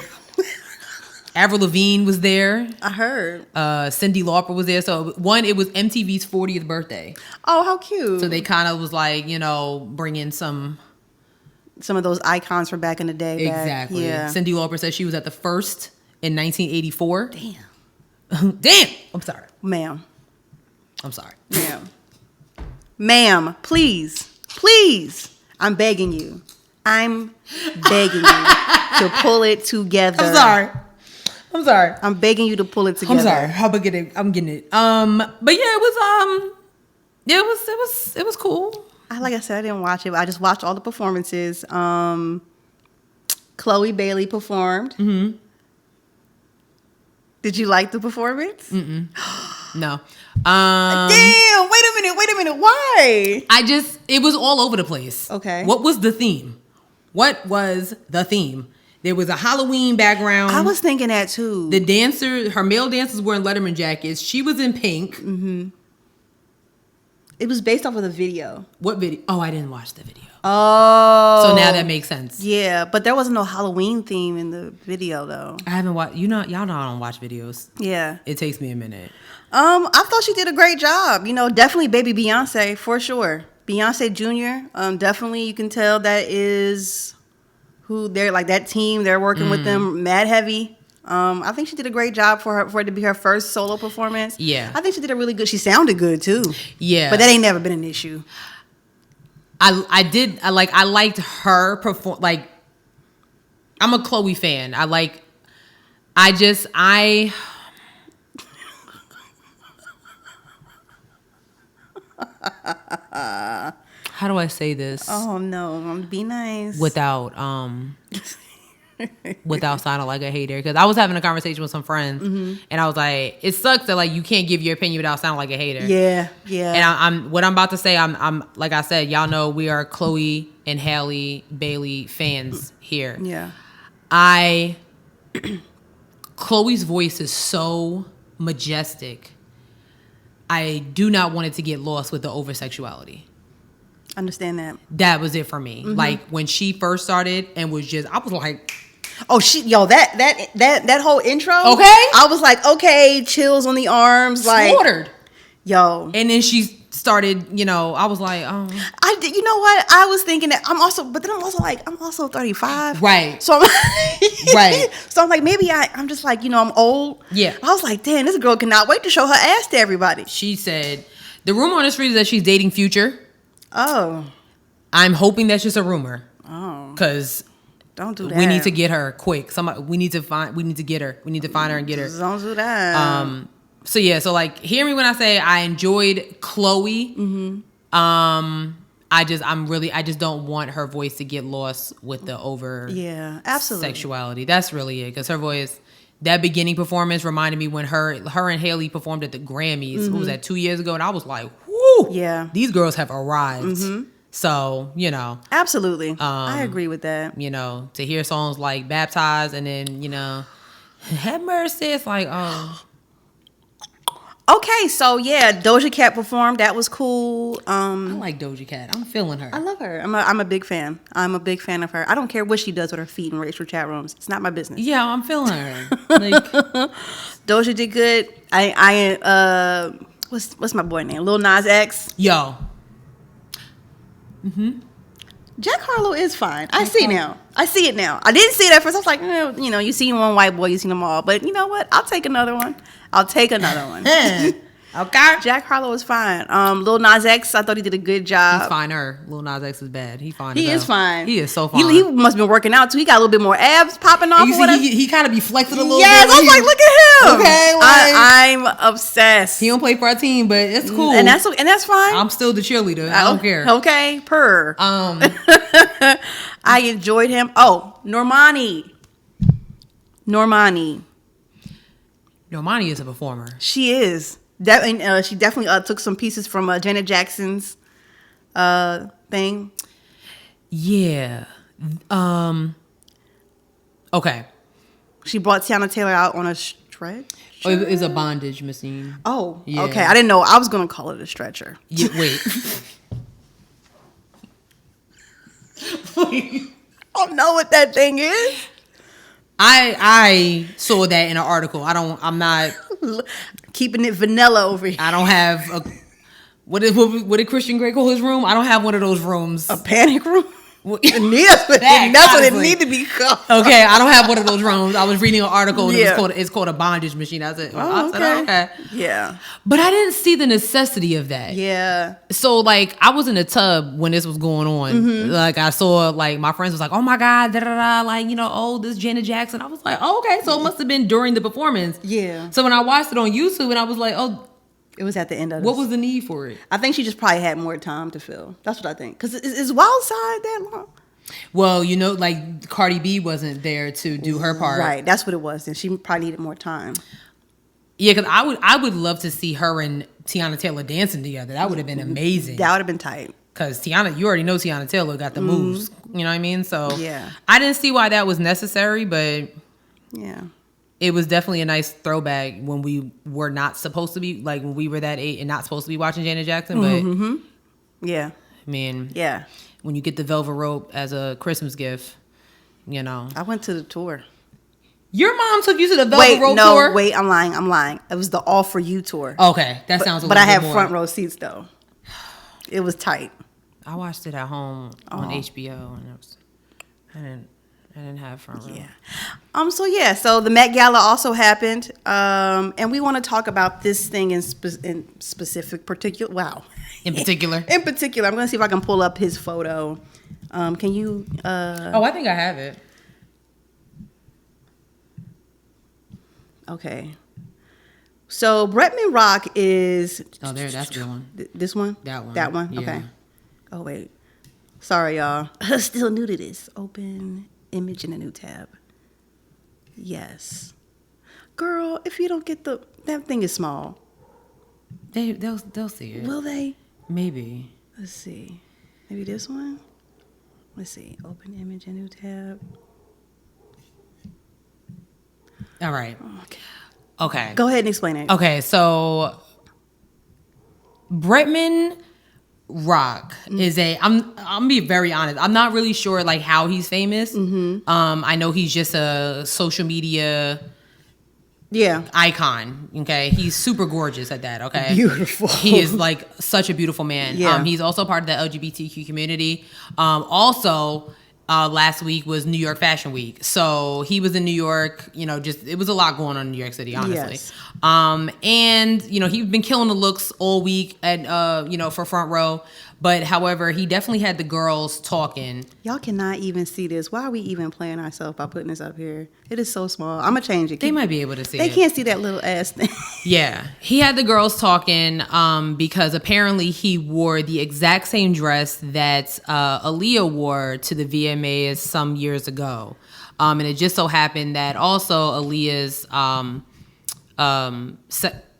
Avril Lavigne was there. I heard. Cyndi Lauper was there. So it was MTV's 40th birthday. Oh, how cute. So they kind of was like, you know, bringing some of those icons from back in the day. Exactly. Yeah. Cyndi Lauper said she was at the first in 1984. Damn. Damn. I'm sorry. Ma'am. I'm sorry. Ma'am, please. I'm begging you. I'm begging you to pull it together. I'm sorry. I'm begging you to pull it together. I'm sorry. How about I'm getting it. But yeah, it was cool. Like I said, I didn't watch it, but I just watched all the performances. Chloe Bailey performed. Mm-hmm. Did you like the performance? No. Damn, wait a minute. Why? It was all over the place. Okay. What was the theme? There was a Halloween background. I was thinking that too. Her male dancers were in Letterman jackets. She was in pink. Mm-hmm. It was based off of the video. What video? Oh, I didn't watch the video. Oh. So now that makes sense. Yeah, but there wasn't no Halloween theme in the video though. I haven't watched. Y'all know I don't watch videos. Yeah. It takes me a minute. I thought she did a great job. You know, definitely baby Beyonce for sure. Beyonce Jr. Definitely you can tell that is who they're like, that team, they're working with them mad heavy. I think she did a great job for it to be her first solo performance. Yeah. I think she did a really good. She sounded good too. Yeah. But that ain't never been an issue. I liked her perform. Like, I'm a Chloe fan. How do I say this? Oh no, be nice. Without sounding like a hater, because I was having a conversation with some friends, and I was like, it sucks that like you can't give your opinion without sounding like a hater. Yeah. And I'm about to say, I'm like I said, y'all know we are Chloe and Halle Bailey fans here. Yeah. Chloe's voice is so majestic. I do not want it to get lost with the over-sexuality. Understand that. That was it for me. Like, when she first started and was just, I was like... Oh, that whole intro. Okay. I was like, okay, chills on the arms. Like, slaughtered. Yo. And then she started, you know, I was like, oh. You know what? I was thinking that I'm also 35. Right. So I'm like, right. So I'm like, maybe I'm just like, you know, I'm old. Yeah. I was like, damn, this girl cannot wait to show her ass to everybody. She said, the rumor on the street is that she's dating Future. Oh. I'm hoping that's just a rumor. Oh. Because don't do that. We need to get her quick. We need to get her. We need to find her and get her. Don't do that. So yeah, so like, hear me when I say I enjoyed Chloe. I just don't want her voice to get lost with the over absolutely sexuality. That's really it. Because her voice, that beginning performance reminded me when her and Haley performed at the Grammys. What was that, 2 years ago? And I was like, whoo, yeah, these girls have arrived. So, you know. Absolutely. I agree with that. You know, to hear songs like Baptized and then, you know, Have Mercy, it's like, oh. Okay, so yeah, Doja Cat performed. That was cool. I like Doja Cat. I'm feeling her. I love her. I'm a big fan. I'm a big fan of her. I don't care what she does with her feet in racial chat rooms. It's not my business. Yeah, I'm feeling her. Like, Doja did good. What's my boy name? Lil Nas X. Yo. Jack Harlow is fine. I see it now. I didn't see it at first. I was like, you know, you seen one white boy, you seen them all. But you know what? I'll take another one. I Okay. Jack Harlow is fine. Lil Nas X, I thought he did a good job. He's finer. Lil Nas X is bad. He fine. He is fine. He is so fine. He must have been working out too. He got a little bit more abs popping off. He kind of be flexing a little yes, bit. I was like, look at him. Okay, I'm obsessed. He don't play for our team, but it's cool. And that's fine. I'm still the cheerleader. I don't care. Okay, I enjoyed him. Oh, Normani is a performer. She is. She definitely took some pieces from Janet Jackson's thing. Yeah. Okay. She brought Tiana Taylor out on a stretch. Oh, it's a bondage machine. Oh, yeah. Okay. I didn't know. I was going to call it a stretcher. Yeah, wait. I don't know what that thing is. I saw that in an article. I'm not keeping it vanilla over here. I don't have a what did Christian Grey call his room? I don't have one of those rooms. A panic room? Well, that's what it need to be called. Okay, I don't have one of those rooms. I was reading an article and Yeah. it's called a bondage machine. I said, okay. Yeah. But I didn't see the necessity of that. Yeah. So like I was in the tub when this was going on. Mm-hmm. Like I saw like my friends was like, oh my God, da da da, like, this Janet Jackson. I was like, oh, okay. So it must have been during the performance. Yeah. So when I watched it on YouTube and I was like, oh, it was at the end of what was the need for it? I think she just probably had more time to fill. That's what I think. Because is Wild Side that long? Well, like Cardi B wasn't there to do her part. Right. That's what it was. And she probably needed more time. Yeah, because I would love to see her and Tiana Taylor dancing together. That would have been amazing. That would have been tight. Because you already know Tiana Taylor got the moves. You know what I mean? So yeah. I didn't see why that was necessary, but yeah. It was definitely a nice throwback when we were not supposed to be, like when we were that age and not supposed to be watching Janet Jackson. But yeah, I mean, yeah, when you get the velvet rope as a Christmas gift, I went to the tour. Your mom took you to the velvet rope tour? Wait, I'm lying. It was the All For You tour. Okay, that sounds a little bit more. But I had front row seats though. It was tight. I watched it at home on HBO, and I didn't have front row. Yeah. So the Met Gala also happened, and we want to talk about this thing in particular. Wow. In particular. I'm going to see if I can pull up his photo. Can you? I think I have it. Okay. So Bretman Rock is. Oh, there. That's the one. This one. That one. That one. Yeah. Okay. Oh wait. Sorry, y'all. Still new to this. Open image in a new tab. Yes. Girl, if you don't get that thing is small. They'll see it. Will they? Maybe. Let's see. Maybe this one? Let's see. Open image in new tab. All right. Okay. Okay. Go ahead and explain it. Okay, so Bretman Rock is I'm gonna be very honest. I'm not really sure like how he's famous. I know he's just a social media icon. Okay, he's super gorgeous at that. Okay, beautiful. He is like such a beautiful man. Yeah. He's also part of the LGBTQ community. Also, last week was New York Fashion Week, so he was in New York. It was a lot going on in New York City, honestly. Yes. And he's been killing the looks all week at for front row. But however, he definitely had the girls talking. Y'all cannot even see this. Why are we even playing ourselves by putting this up here? It is so small. I'm gonna change it. They might be able to see it. They can't see that little ass thing. Yeah. He had the girls talking because apparently he wore the exact same dress that Aaliyah wore to the VMAs some years ago. And it just so happened that also Aaliyah's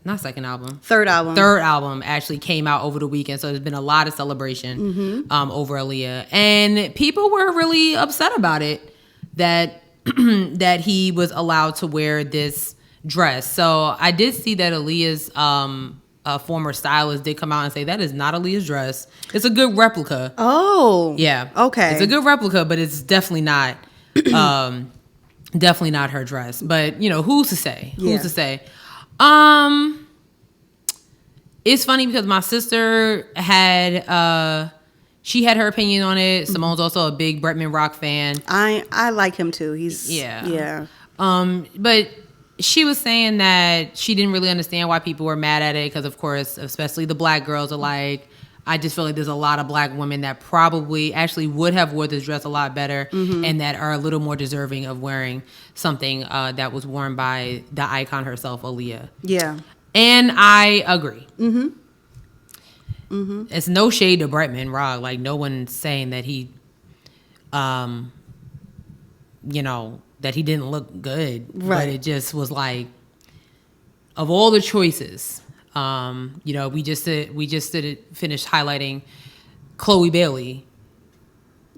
not second album. Third album actually came out over the weekend. So there's been a lot of celebration over Aaliyah. And people were really upset about it that that he was allowed to wear this dress. So I did see that Aaliyah's former stylist did come out and say that is not Aaliyah's dress. It's a good replica. Oh. Yeah. Okay. It's a good replica, but it's definitely not definitely not her dress. But, who's to say? Who's to say? It's funny because my sister had she had her opinion on it. Simone's also a big Bretman Rock fan. I like him too. He's yeah. Yeah. But She was saying that she didn't really understand why people were mad at it because, of course, especially the black girls are like, I just feel like there's a lot of black women that probably actually would have wore this dress a lot better and that are a little more deserving of wearing something that was worn by the icon herself, Aaliyah. Yeah. And I agree. It's no shade to Bretman Rock. Like, no one's saying that he, you know, that he didn't look good. Right. But it just was like, of all the choices, you know, we just finished highlighting Chloe Bailey,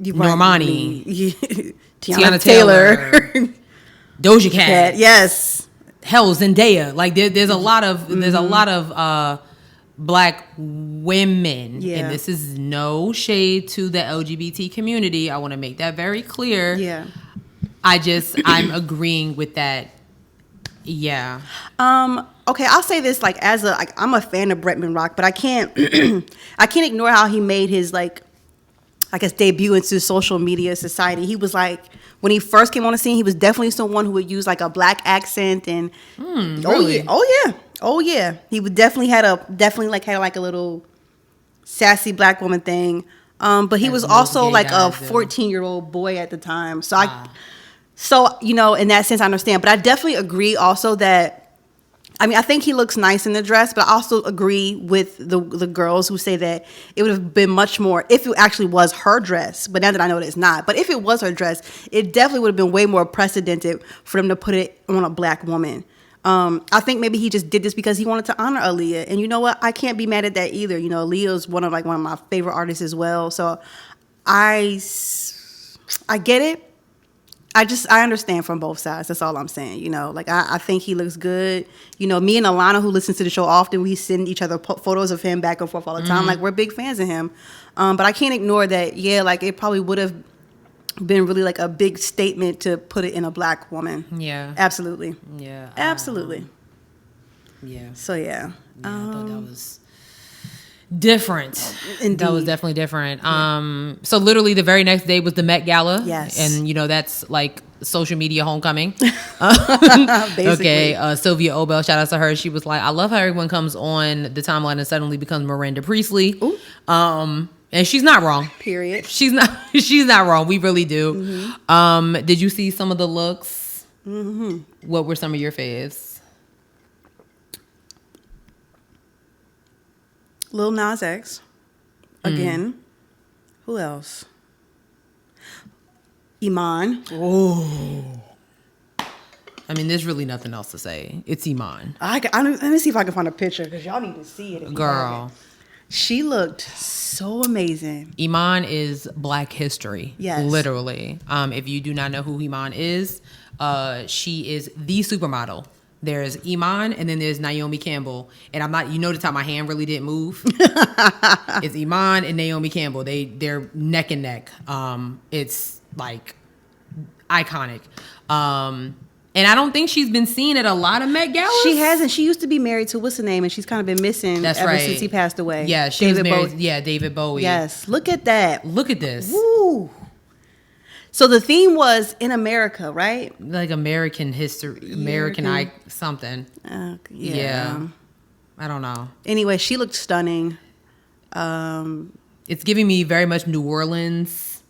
Normani, Tiana Taylor, Doja Cat, yes, hell, Zendaya. Like there's a lot of black women, and this is no shade to the LGBT community. I want to make that very clear. Yeah, I'm agreeing with that. Yeah. Okay, I'll say this, like, I'm a fan of Bretman Rock, but I can't ignore how he made his, like, I guess, debut into social media society. He was like, when he first came on the scene, he was definitely someone who would use like a black accent and really? oh yeah. He would definitely had like a little sassy black woman thing. But he was also like a 14-year-old boy at the time. So you know, in that sense, I understand. But I definitely agree also that, I mean, I think he looks nice in the dress, but I also agree with the girls who say that it would have been much more if it actually was her dress. But now that I know that it's not, but if it was her dress, it definitely would have been way more precedented for them to put it on a black woman. I think maybe he just did this because he wanted to honor Aaliyah, and you know what? I can't be mad at that either. You know, Aaliyah is one of my favorite artists as well. So I get it. I understand from both sides. That's all I'm saying. You know, like I think he looks good. You know, me and Alana, who listens to the show often, we send each other photos of him back and forth all the time. Like, we're big fans of him. But I can't ignore that. Yeah, like it probably would have been really like a big statement to put it in a black woman. Yeah. Absolutely. Yeah. Absolutely. Yeah. So yeah. I thought that was different. Indeed. That was definitely different. So literally the very next day was the Met Gala. Yes. And you know, that's like social media homecoming. Basically. Okay. Sylvia Obel, shout out to her. She was like, I love how everyone comes on the timeline and suddenly becomes Miranda Priestley. Ooh. And she's not wrong. Period. She's not wrong. We really do. Did you see some of the looks? What were some of your faves? Lil Nas X. Again. Who else? Iman. Oh. I mean, there's really nothing else to say. It's Iman. Let me see if I can find a picture because y'all need to see it. Girl. She looked so amazing. Iman is Black history. Yes. Literally. If you do not know who Iman is, she is the supermodel. There's Iman and then there's Naomi Campbell. And I'm not, you notice how my hand really didn't move? It's Iman and Naomi Campbell. They're neck and neck. It's like iconic. And I don't think she's been seen at a lot of Met Galas. She hasn't. She used to be married to what's the name, and she's kind of been missing ever since he passed away. Yeah, she was married. Yeah, David Bowie. Yes, look at that. Look at this. Woo. So the theme was in America, right? Like American history, American something. Yeah. I don't know. Anyway, she looked stunning. It's giving me very much New Orleans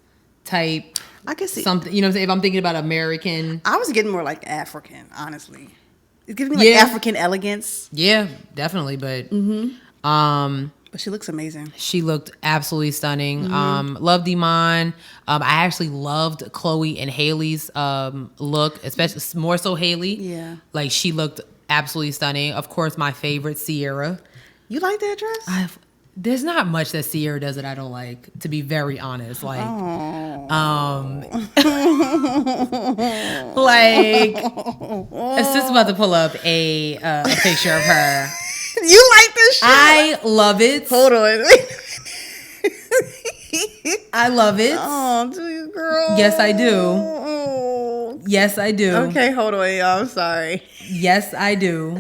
type. I can see something. You know what I'm saying? If I'm thinking about American, I was getting more like African, honestly. It's giving me like African elegance. Yeah, definitely. But but she looks amazing. She looked absolutely stunning. Loved Iman. I actually loved Chloe and Haley's look, especially more so Haley. Yeah, like she looked absolutely stunning. Of course, my favorite, Sierra. You like that dress? There's not much that Sierra does that I don't like, to be very honest. Like, like, it's just about to pull up a picture of her. You like this shit? I love it. Hold on. I love it. Oh, do you, girl? Yes, I do. Oh. Yes, I do. Okay, hold on, y'all. I'm sorry. Yes, I do.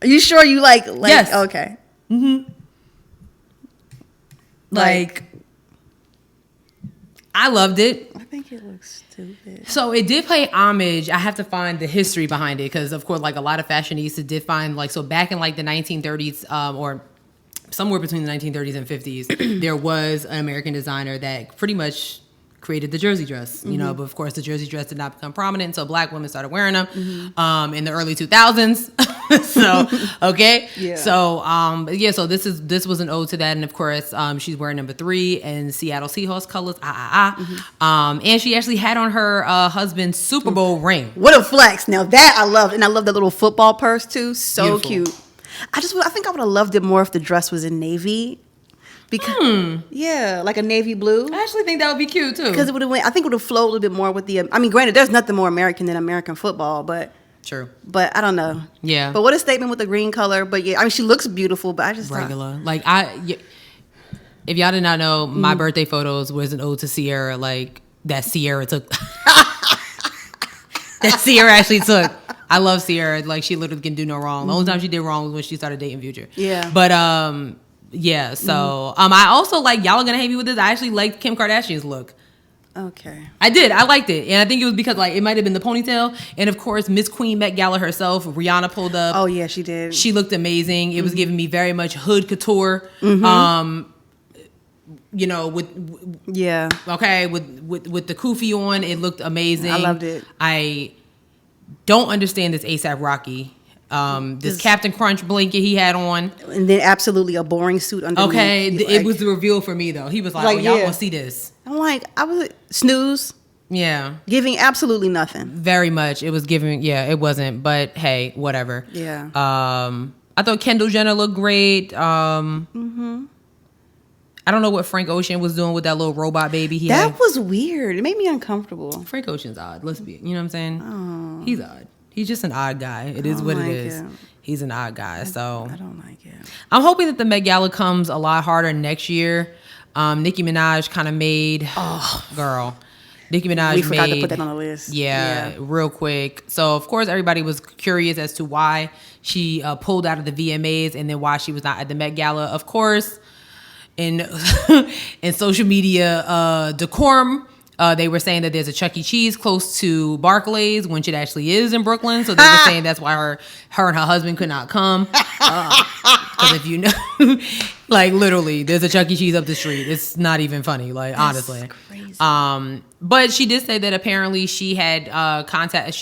Are you sure you like yes. Okay. Like I loved it. I think it looks stupid. So it did pay homage. I have to find the history behind it because, of course, like a lot of fashionistas did find like, so back in like the 1930s or somewhere between the 1930s and 50s, there was an American designer that pretty much created the jersey dress, you know, but of course the jersey dress did not become prominent until black women started wearing them in the early 2000s. So, okay. Yeah. So, so this was an ode to that. And of course, she's wearing number 3 in Seattle Seahawks colors. And she actually had on her husband's Super Bowl ring. What a flex. Now that I loved. And I love the little football purse too. So beautiful. Cute. I think I would have loved it more if the dress was in navy. Because yeah, like a navy blue. I actually think that would be cute too. Because it would have I think it would have flowed a little bit more with the. I mean, granted, there's nothing more American than American football, but true. But I don't know. Yeah. But what a statement with the green color. But yeah, I mean, she looks beautiful. But I just regular. Like if y'all did not know, my birthday photos was an ode to Sierra. Like that Sierra took. That Sierra actually took. I love Sierra. Like she literally can do no wrong. The only time she did wrong was when she started dating Future. Yeah. But yeah, so I also like, y'all are gonna hate me with this, I actually liked Kim Kardashian's look. Okay. I did. I liked it. And I think it was because like it might have been the ponytail. And of course, Miss Queen Met Gala herself, Rihanna pulled up. Oh yeah, she did. She looked amazing. It was giving me very much hood couture. You know, with the kufi on, it looked amazing. I loved it. I don't understand this ASAP Rocky. This Captain Crunch blanket he had on, and then absolutely a boring suit underneath. Okay, it was the reveal for me though. He was like, "Oh, y'all want to see this?" I'm like, I was snooze. Yeah, giving absolutely nothing. Very much, it was giving. Yeah, it wasn't. But hey, whatever. Yeah. I thought Kendall Jenner looked great. I don't know what Frank Ocean was doing with that little robot baby he had. That was weird. It made me uncomfortable. Frank Ocean's odd. Let's be. You know what I'm saying? Oh. He's odd. He's just an odd guy. It is what it is. He's an odd guy. So I don't like it. I'm hoping that the Met Gala comes a lot harder next year. Nicki Minaj kind of made Nicki Minaj. We forgot to put that on the list. Yeah, real quick. So of course everybody was curious as to why she pulled out of the VMAs and then why she was not at the Met Gala. Of course, in social media decorum. They were saying that there's a Chuck E. Cheese close to Barclays when it actually is in Brooklyn. So they were saying that's why her and her husband could not come. Because if you know, like literally, there's a Chuck E. Cheese up the street. It's not even funny, like that's honestly. Crazy. But she did say that apparently she had contacted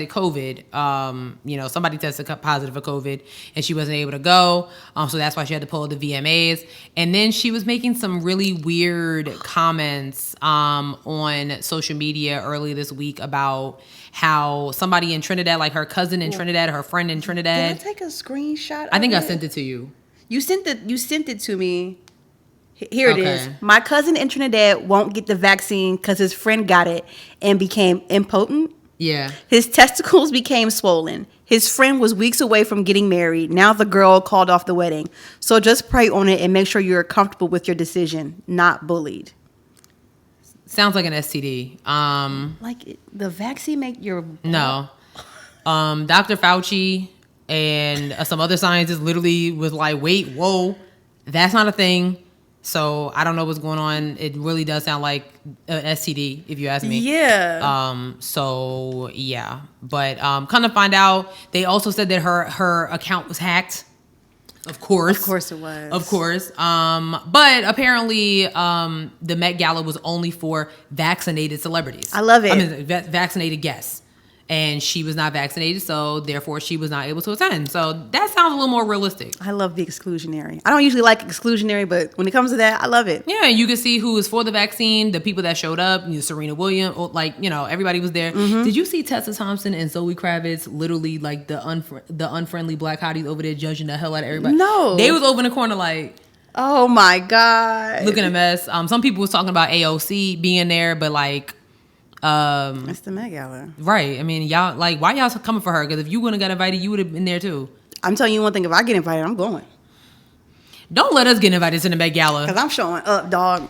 COVID. You know, somebody tested positive for COVID, and she wasn't able to go. So that's why she had to pull the VMAs. And then she was making some really weird comments on social media early this week about how somebody in Trinidad, like her cousin in Trinidad, her friend in Trinidad. Did I take a screenshot? I think I sent it to you. You sent it to me. Here it is. My cousin in Trinidad won't get the vaccine because his friend got it and became impotent. Yeah. His testicles became swollen. His friend was weeks away from getting married. Now the girl called off the wedding. So just pray on it and make sure you're comfortable with your decision, not bullied. Sounds like an STD. Like the vaccine make your... No. Dr. Fauci and some other scientists literally was like, wait, whoa, that's not a thing. So I don't know what's going on. It really does sound like an STD, if you ask me. Yeah. So yeah, but kind of find out. They also said that her account was hacked. Of course it was. Of course. But apparently, the Met Gala was only for vaccinated celebrities. I love it. I mean, vaccinated guests. And she was not vaccinated, so therefore she was not able to attend. So that sounds a little more realistic. I love the exclusionary. I don't usually like exclusionary, but when it comes to that, I love it. Yeah, you can see who was for the vaccine, the people that showed up, Serena Williams, everybody was there. Mm-hmm. Did you see Tessa Thompson and Zoe Kravitz, literally like the unfriendly black hotties over there judging the hell out of everybody? No. They was over in the corner like... Oh my God. Looking a mess. Some people was talking about AOC being there, but like... it's the Met Gala. Right. I mean, y'all, like, why y'all coming for her? Because if you wouldn't have got invited, you would have been there too. I'm telling you one thing. If I get invited, I'm going. Don't let us get invited to the Met Gala. Because I'm showing up, dog.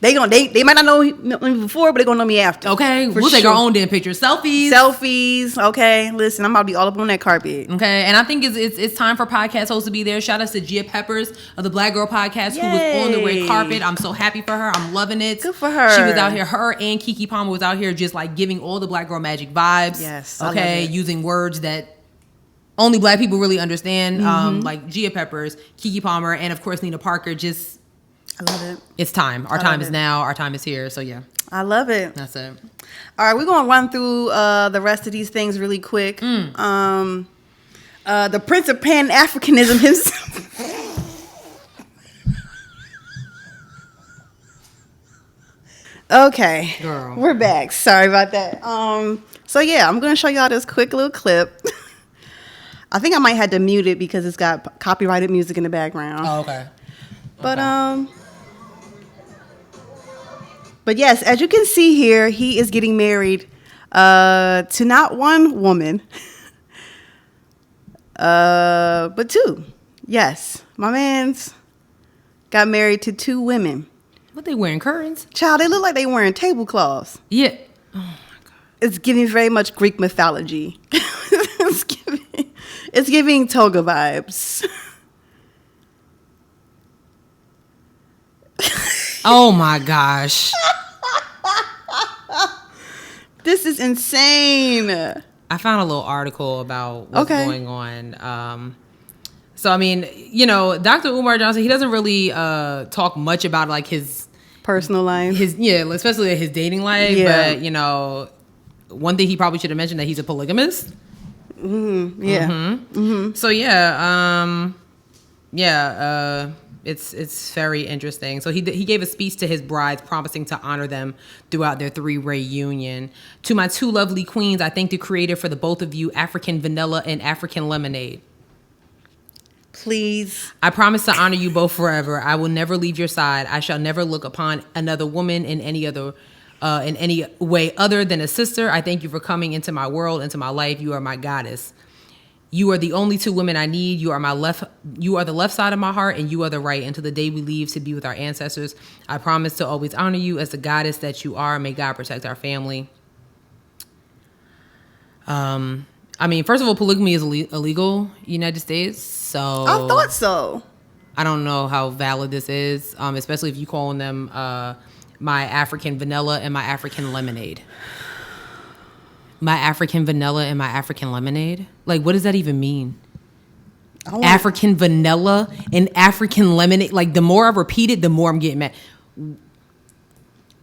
They might not know me before, but they're gonna know me after. Okay, we'll take our own damn pictures, selfies. Okay, listen, I'm about to be all up on that carpet. Okay, and I think it's time for podcast hosts to be there. Shout out to Gia Peppers of the Black Girl Podcast, who was on the red carpet. I'm so happy for her. I'm loving it. Good for her. She was out here. Her and Keke Palmer was out here just like giving all the Black Girl magic vibes. Yes. Okay, using words that only Black people really understand. Like Gia Peppers, Keke Palmer, and of course Nina Parker. Just I love it. It's time. Our time is now. Our time is here. So yeah. I love it. That's it. All right, we're gonna run through the rest of these things really quick. The Prince of Pan Africanism himself. Okay, girl, we're back. Sorry about that. So yeah, I'm gonna show y'all this quick little clip. I think I might have to mute it because it's got copyrighted music in the background. Oh, okay. But yes, as you can see here, he is getting married to not one woman, but two. Yes, my man's got married to two women. What, they wearing curtains? Child, they look like they wearing tablecloths. Yeah. Oh my God. It's giving very much Greek mythology. It's giving toga vibes. Oh my gosh. This is insane. I found a little article about what's going on. So, I mean, you know, Dr. Umar Johnson, he doesn't really talk much about like his personal life. Especially his dating life. Yeah. But, you know, one thing he probably should have mentioned that he's a polygamist. Mm-hmm. Yeah. Mm-hmm. Mm-hmm. So, yeah. It's very interesting. So he gave a speech to his brides, promising to honor them throughout their 3-ray union. To my two lovely queens, I thank the Creator for the both of you, African Vanilla and African Lemonade. Please. I promise to honor you both forever. I will never leave your side. I shall never look upon another woman in any way other than a sister. I thank you for coming into my world, into my life. You are my goddess. You are the only two women I need. You are the left side of my heart, and you are the right. Until the day we leave to be with our ancestors, I promise to always honor you as the goddess that you are. May God protect our family. I mean, first of all, polygamy is illegal in the United States. So I thought so. I don't know how valid this is, especially if you calling them my African Vanilla and my African Lemonade. My African Vanilla and my African Lemonade? Like, what does that even mean? African Vanilla and African Lemonade? Like, the more I repeat it, the more I'm getting mad.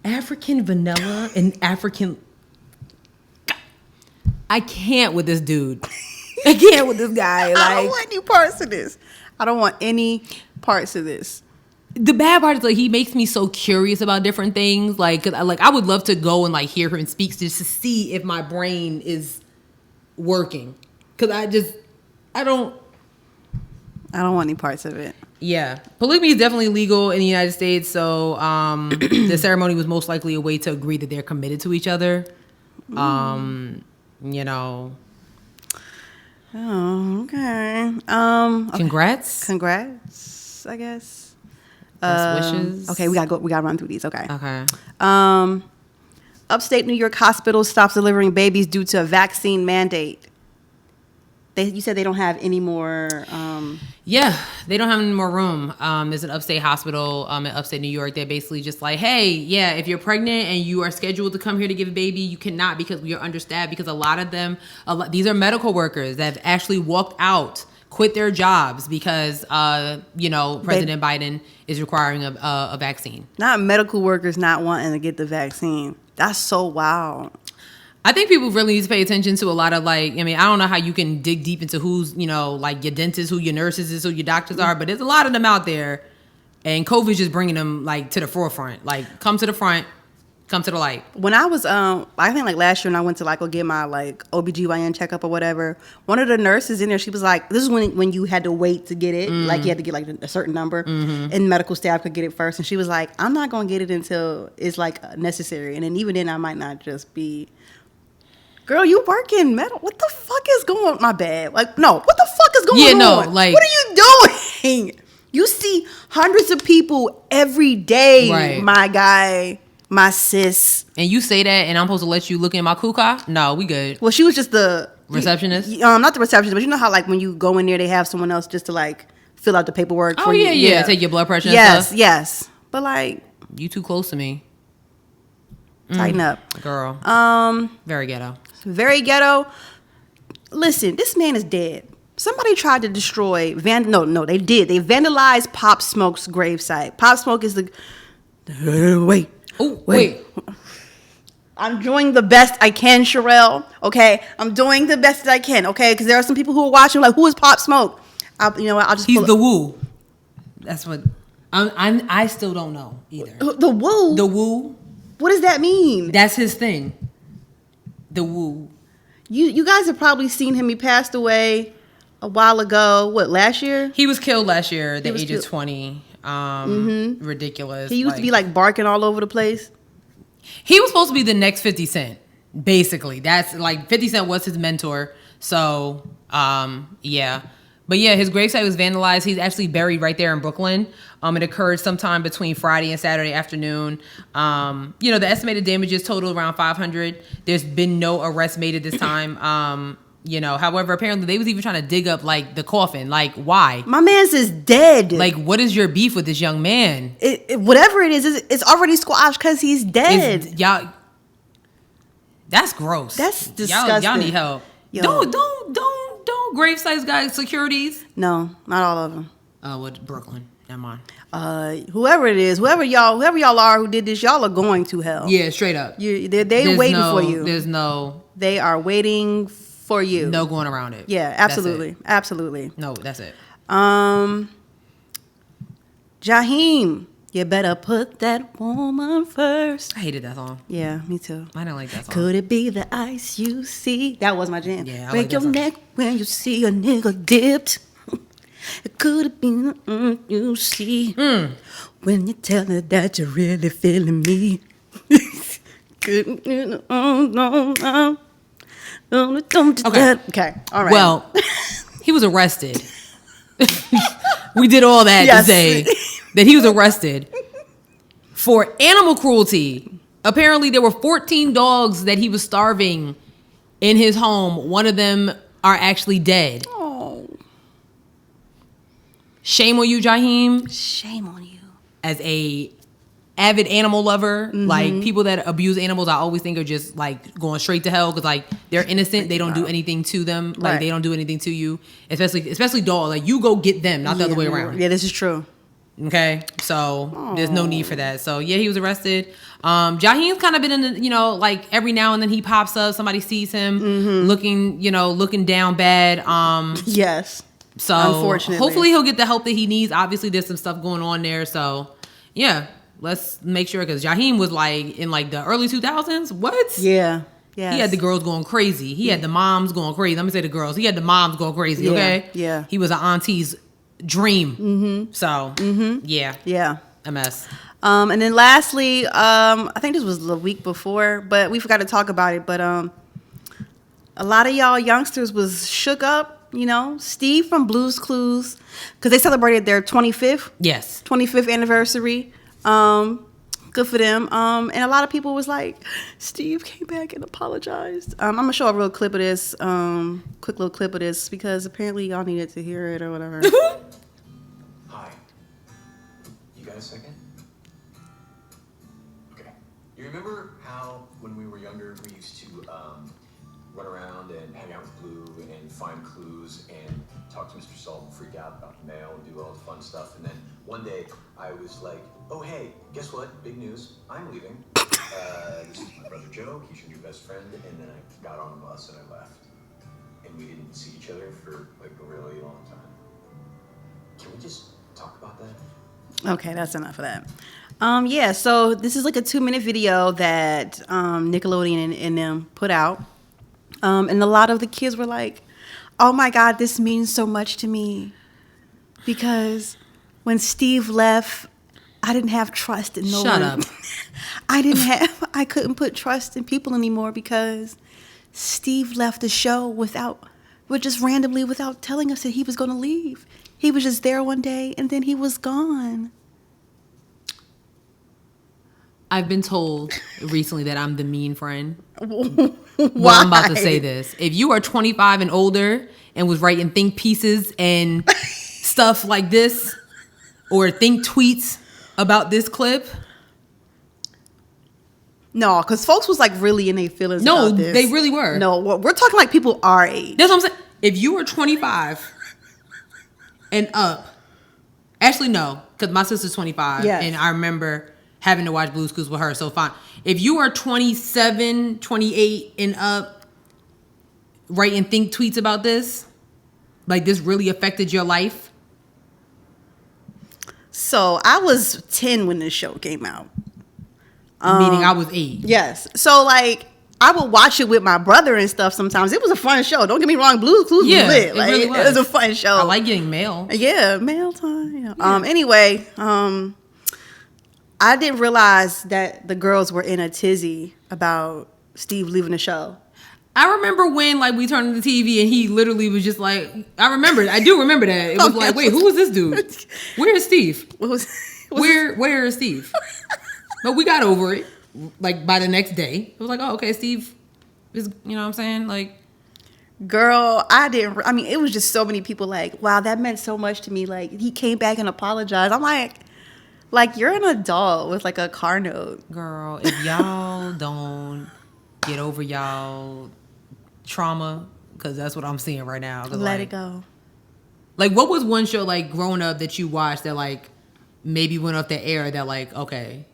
African Vanilla and African... I can't with this dude. I can't with this guy. Like, I don't want any parts of this. I don't want any parts of this. The bad part is like he makes me so curious about different things. Like, 'cause I would love to go and like hear him speak just to see if my brain is working. 'Cause I don't want any parts of it. Yeah, polygamy is definitely legal in the United States. So the ceremony was most likely a way to agree that they're committed to each other. You know. Oh, okay. Congrats. Congrats, I guess. Best wishes. Okay, we gotta run through these. Okay. Okay. Upstate New York hospital stops delivering babies due to a vaccine mandate. You said they don't have any more. Yeah, they don't have any more room. There's an upstate hospital in upstate New York. They're basically just like, hey, yeah, if you're pregnant and you are scheduled to come here to give a baby, you cannot because we are understaffed. Because a lot of them, these are medical workers that have actually walked out, quit their jobs because, President Biden is requiring a vaccine. Not medical workers not wanting to get the vaccine. That's so wild. I think people really need to pay attention to a lot of I don't know how you can dig deep into who's, like your dentists, who your nurses is, who your doctors are, but there's a lot of them out there and COVID's just bringing them like to the forefront. Like come to the front, come to the light. When I was, I think like last year when I went to go get my OBGYN checkup or whatever, one of the nurses in there, she was like, this is when you had to wait to get it. Mm-hmm. Like you had to get like a certain number and medical staff could get it first. And she was like, I'm not going to get it until it's like necessary. And then even then I might not just be... Girl, you work in metal. What the fuck is going on? My bad. What the fuck is going on? What are you doing? You see Hundreds of people every day, Right. my guy, my sis. And you say that, and I'm supposed to let you look in my kuka? No, we good. Well, she was just the Receptionist? Not the receptionist, but you know how like when you go in there, they have someone else just to like fill out the paperwork. Oh for yeah, you. yeah. Take your blood pressure. Yes, and stuff. yes. But like, You too close to me, tighten up, girl. Very ghetto. very ghetto. Listen, this man is dead. Somebody tried to destroy No, they did. They vandalized Pop Smoke's gravesite. Pop Smoke is the. Wait. Oh, wait. I'm doing the best I can, Sherelle. Okay, I'm doing the best that I can. Okay, because there are some people who are watching like, who is Pop Smoke? You know what? I'll just. He's the woo. That's what. I still don't know either. The woo. The woo. What does that mean? That's his thing. The woo. You guys have probably seen him. He passed away a while ago. What, last year? He was killed last year at the age of killed. 20. Ridiculous. He used to be like barking all over the place. He was supposed to be the next 50 Cent, basically. That's like 50 Cent was his mentor. So, yeah. But yeah, his gravesite was vandalized. He's actually buried right there in Brooklyn. It occurred sometime between Friday and Saturday afternoon. The estimated damages total around 500. There's been no arrest made at this time. However, apparently they was even trying to dig up like the coffin. Like, why? My man's is dead. Like, what is your beef with this young man? Whatever it is, it's already squashed because he's dead. Y'all, that's gross. That's disgusting. Y'all need help. Yo. Don't gravesites got securities. No, not all of them. With Brooklyn. Never mind. Whoever it is, whoever y'all are who did this, y'all are going to hell. Yeah, straight up. They're waiting for you. They are waiting for you. No going around it. Yeah, absolutely. Absolutely. No, that's it. Jaheim, you better put that woman first. I hated that song. Yeah, me too. I didn't like that song. Could it be the ice you see? That was my jam. Yeah, I break like that your song. neck when you see a nigga dipped. It could have been the you see when you tell her that you're really feeling me. Okay, all right. Well, he was arrested. We did all that Yes. to say that he was arrested for animal cruelty. Apparently, there were 14 dogs that he was starving in his home. One of them are actually dead. Oh, Shame on you, Jaheim. shame on you. As a avid animal lover, like people that abuse animals, I always think are just like going straight to hell because like they're innocent. They don't do anything to them. Like Right. they don't do anything to you, especially dogs. Like you go get them, not the other way around. Yeah, this is true. Okay, so there's no need for that. So yeah, he was arrested. Jaheim's kind of been in the, like every now and then he pops up. Somebody sees him looking down bad. Yes. So Unfortunately. hopefully he'll get the help that he needs. Obviously, there's some stuff going on there. So yeah, let's make sure because Jaheim was like in like the early 2000s. What? Yeah. Yeah. He had the girls going crazy. He had the moms going crazy. Let me say the girls. He had the moms going crazy. Yeah, Okay. yeah. He was an auntie's dream. Mm-hmm. So yeah. Yeah. A mess. And then lastly, I think this was the week before, but we forgot to talk about it. But a lot of y'all youngsters was shook up. Steve from Blue's Clues, because they celebrated their 25th Yes. anniversary. Good for them. And a lot of people was like, Steve came back and apologized. I'm gonna show a real clip of this, quick little clip of this, because apparently y'all needed to hear it or whatever. Hi. You got a second? Okay. You remember how when we were younger we used to run around and hang out with Blue and find clues and talk to Mr. Salt and freak out about the mail and do all the fun stuff, and then one day I was like, oh hey, guess what? Big news. I'm leaving. This is my brother Joe. He's your new best friend. And then I got on a bus and I left. And we didn't see each other for like a really long time. Can we just talk about that? Okay, that's enough of that. Yeah, so this is like a 2-minute video that Nickelodeon and them put out. And a lot of the kids were like, oh my God, this means so much to me. Because when Steve left, I didn't have trust in no one. Shut up. I couldn't put trust in people anymore because Steve left the show without telling us that he was going to leave. He was just there one day and then he was gone. I've been told recently that I'm the mean friend. Why? Well, I'm about to say this. If you are 25 and older and was writing think pieces and stuff like this, or think tweets about this clip. No, because folks was like really in their feelings about this. They really were. No, we're talking like people our age. That's what I'm saying. If you were 25 and up, actually no, because my sister's 25, yes. and I remember having to watch Blue's Clues with her, so fine. If you are 27, 28 and up, writing think tweets about this, like this really affected your life. So I was 10 when this show came out. Meaning I was 8. Yes. So like I would watch it with my brother and stuff sometimes. It was a fun show. Don't get me wrong. Blue's Clues was lit. It like, really was. It was a fun show. I like getting mail. Yeah, mail time. Yeah. Anyway, I didn't realize that the girls were in a tizzy about Steve leaving the show. I remember when like we turned on the TV and he literally was just like, I do remember that. It was like, wait, who was this dude? Where is Steve? Where is Steve? But we got over it. Like by the next day, it was like, oh, okay, Steve is, you know what I'm saying? Like, girl, I mean, it was just so many people like, wow, that meant so much to me. Like he came back and apologized. I'm like you're an adult with like a car note. Girl, if y'all don't get over y'all trauma, because that's what I'm seeing right now. Let it go. Like, what was one show like growing up that you watched that like maybe went off the air that like, okay,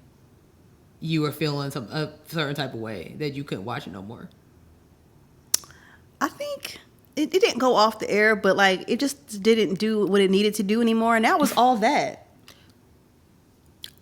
you were feeling a certain type of way that you couldn't watch it no more? I think it didn't go off the air, but like it just didn't do what it needed to do anymore, and that was all that.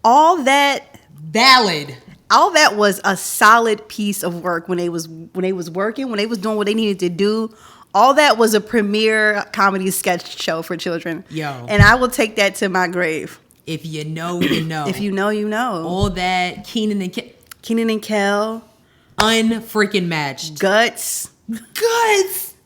All that valid. All that was a solid piece of work when they was working, when they was doing what they needed to do. All that was a premier comedy sketch show for children. Yo. And I will take that to my grave. If you know, you know. If you know, you know. All that Kenan and Kel. Unfreaking matched. Guts.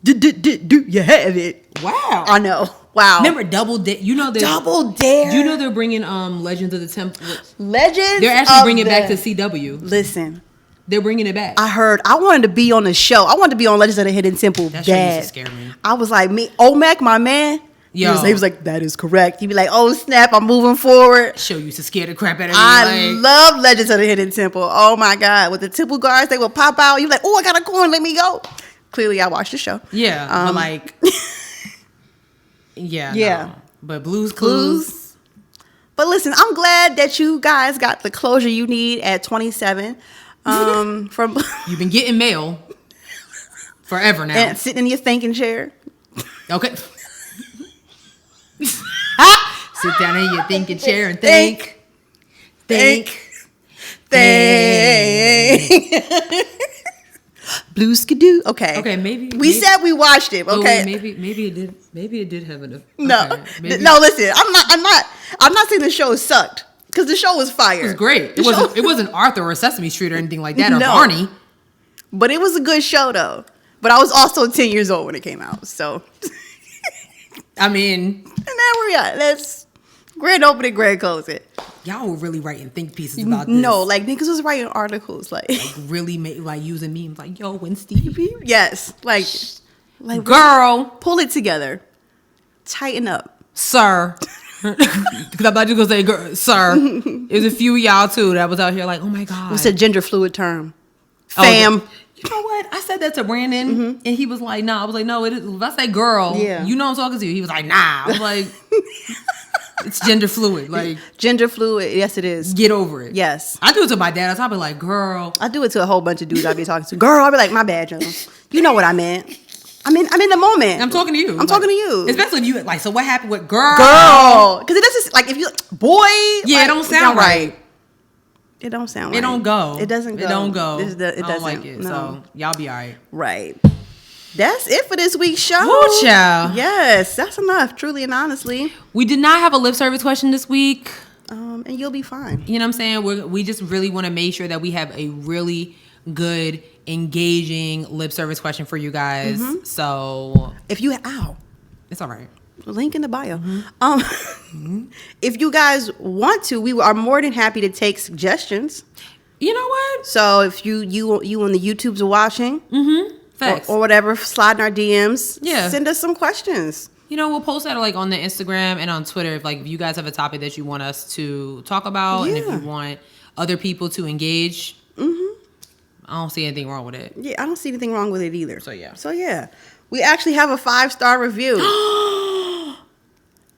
Do you have it? Wow. I know. Wow. Remember Double Dare? You know Double Dare. Do you know they're bringing Legends of the Temple? Legends. They're actually bringing it back to CW. Listen, they're bringing it back. I heard. I wanted to be on the show. I wanted to be on Legends of the Hidden Temple. That show used to scare me. I was like, Omac, my man. Yo. He was like, that is correct. He'd be like, oh snap, I'm moving forward. Show used to scare the crap out of me. I love Legends of the Hidden Temple. Oh my god, with the temple guards, they would pop out. You like, oh, I got a coin, let me go. Clearly, I watched the show. Yeah, but like, yeah. No. But Blue's Clues. But listen, I'm glad that you guys got the closure you need at 27. From You've been getting mail forever now. And sitting in your thinking chair. Okay. Sit down in your thinking chair and think. Blue Skidoo. Okay, maybe said we watched it. Okay, maybe it did have enough. No, okay, no. Listen, I'm not saying the show sucked because the show was fire. It was great. It wasn't Arthur or Sesame Street or anything like that or No. Barney. But it was a good show though. But I was also 10 years old when it came out, so. I mean, and there we are. Let's grand open it, grand close it. Y'all were really writing think pieces about this. No, like niggas was writing articles, like really using memes, like yo, when Steve. Yes, like girl, pull it together, tighten up, sir. Because I'm not just gonna say, girl, sir. There's a few of y'all too that was out here like, oh my god, what's a gender fluid term? Fam. Oh, you know what? I said that to Brandon, and he was like, "No." I was like, "No, it is." If I say girl, you know I'm talking to you. He was like, "Nah." I was like, "It's gender fluid." Like gender fluid. Yes, it is. Get over it. Yes, I do it to my dad. I'll be like, "Girl." I do it to a whole bunch of dudes I be talking to. Girl, I be like, "My bad, Jones. You know what I meant." I'm in the moment. I'm talking to you. I'm talking to you. Especially if you like. So what happened with girl? Girl, because it doesn't like if you boy. Yeah, like, it don't sound right. It don't sound right. It don't go. It doesn't go. It don't go. It doesn't. I don't like it. No. So y'all be all right. Right. That's it for this week's show. Woo, child. Yes, that's enough. Truly and honestly. We did not have a lip service question this week. And you'll be fine. You know what I'm saying? We just really want to make sure that we have a really good, engaging lip service question for you guys. So if you, it's all right. Link in the bio. If you guys want to, we are more than happy to take suggestions. You know what? So if you on the YouTubes are watching, Facts. or whatever, slide in our DMs. Yeah. Send us some questions. You know, we'll post that like on the Instagram and on Twitter. If you guys have a topic that you want us to talk about, and if you want other people to engage, I don't see anything wrong with it. Yeah, I don't see anything wrong with it either. So yeah. We actually have a 5-star review.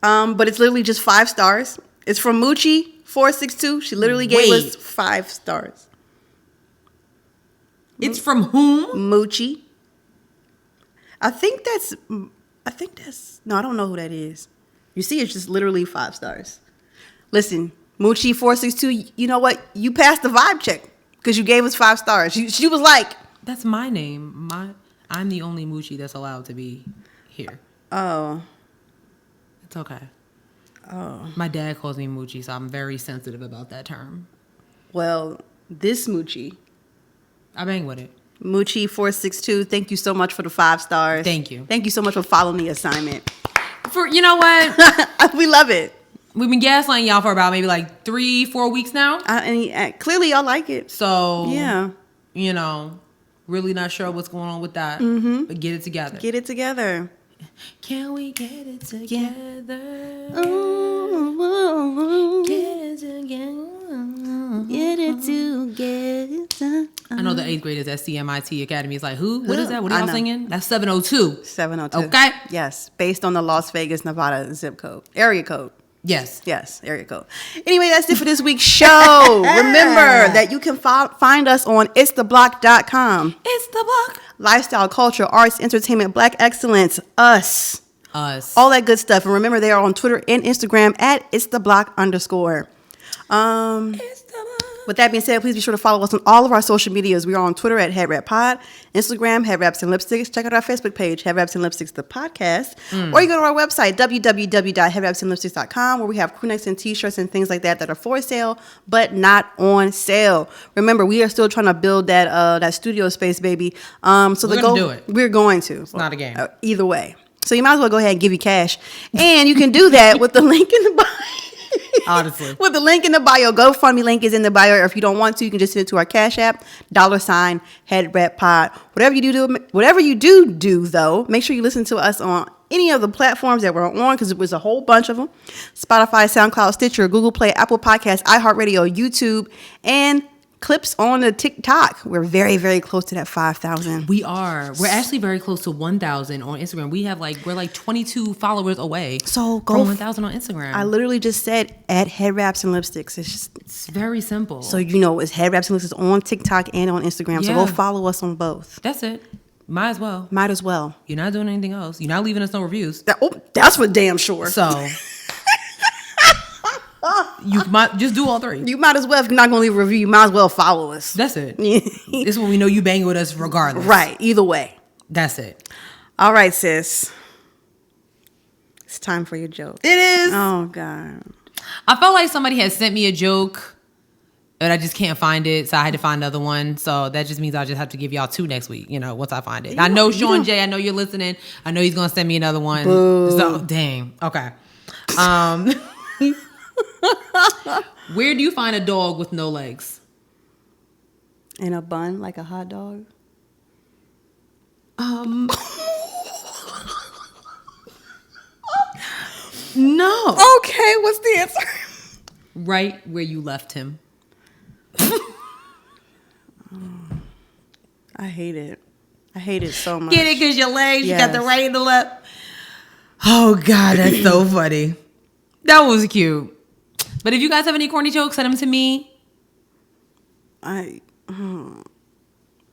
But it's literally just 5 stars. It's from Moochie462. She literally gave us 5 stars. It's from whom? Moochie. I think that's no, I don't know who that is. You see, it's just literally 5 stars. Listen, Moochie462, you know what? You passed the vibe check because you gave us 5 stars. She was like, that's my name. I'm the only Moochie that's allowed to be here. oh. It's okay. Oh. My dad calls me Moochie, so I'm very sensitive about that term. Well, this Moochie, I bang with it. Moochie462, thank you so much for the 5 stars. Thank you. Thank you so much for following the assignment. You know what? We love it. We've been gaslighting y'all for about maybe like 3-4 weeks now. And clearly y'all like it. So, yeah. You know, really not sure what's going on with that. But get it together. Get it together. Can we get it together? Ooh, Get it together. get it together. I know the 8th graders at CMIT Academy is like, who? What is that? What I are y'all know. singing? That's 702. 702. Okay. Yes, based on the Las Vegas, Nevada area code. Yes. Yes, area code. Anyway, that's it for this week's show. Remember that you can find us on itstheblock.com. It's the block. Lifestyle, culture, arts, entertainment, black excellence, us. All that good stuff. And remember, they are on Twitter and Instagram at itstheblock_. With that being said, please be sure to follow us on all of our social medias. We are on Twitter at HeadWrapPod, Instagram, Headwraps and Lipsticks. Check out our Facebook page, Headwraps and Lipsticks, the podcast. Or you go to our website, www.headwrapsandlipsticks.com, where we have crew necks and t-shirts and things like that are for sale, but not on sale. Remember, we are still trying to build that studio space, baby. So we're going to do it. We're going to. It's not a game. Either way. So you might as well go ahead and give you cash. And you can do that with the link in the bio. Honestly. With the link in the bio. GoFundMe link is in the bio. Or if you don't want to, you can just send it to our Cash App, $HeadWrapPod. Whatever you do, though, make sure you listen to us on any of the platforms that we're on, because it was a whole bunch of them. Spotify, SoundCloud, Stitcher, Google Play, Apple Podcasts, iHeartRadio, YouTube, and clips on the TikTok. We're very, very close to that 5,000. We are. We're actually very close to 1,000 on Instagram. We're like 22 followers away. So go from 1,000 on Instagram. I literally just said at Headwraps and Lipsticks. It's very simple. So it's Headwraps and Lipsticks on TikTok and on Instagram. Yeah. So go follow us on both. That's it. Might as well. You're not doing anything else. You're not leaving us no reviews. That's for damn sure. So you might just do all 3. You might as well, if you're not going to leave a review, you might as well follow us. That's it. This is when we know you bang with us regardless. Right. Either way. That's it. All right, sis. It's time for your joke. It is. Oh, God. I felt like somebody had sent me a joke, but I just can't find it, so I had to find another one. So that just means I just have to give y'all 2 next week, once I find it. I know Sean J, I know you're listening. I know he's going to send me another one. Boo. So, dang. Okay. Where do you find a dog with no legs? In a bun, like a hot dog? No. Okay, what's the answer? Right where you left him. I hate it. I hate it so much. Get it? Because your legs, Yes. you got the right and the left. Oh, God, that's so funny. That was cute. But if you guys have any corny jokes, send them to me.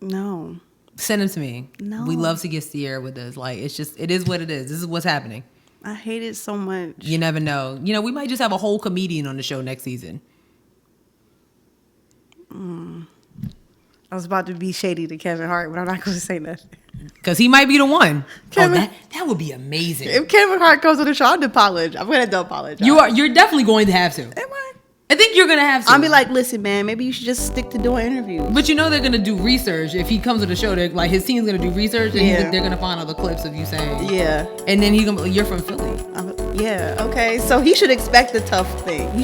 No. Send them to me. No. We love to get Sierra with us. Like, it is what it is. This is what's happening. I hate it so much. You never know. We might just have a whole comedian on the show next season. I was about to be shady to Kevin Hart, but I'm not going to say nothing. Because he might be the one. Kevin- That would be amazing. If Kevin Hart comes on the show, I'm going to apologize. I'm going to apologize. You're definitely going to have to. Am I? I think you're gonna have to. I'll be like, listen, man, maybe you should just stick to doing interviews. But you know they're gonna do research. If he comes to the show, they're like his team's gonna do research, and they're gonna find all the clips of you saying. Yeah. And then he's gonna. You're from Philly. Yeah. Okay. So he should expect the tough thing. He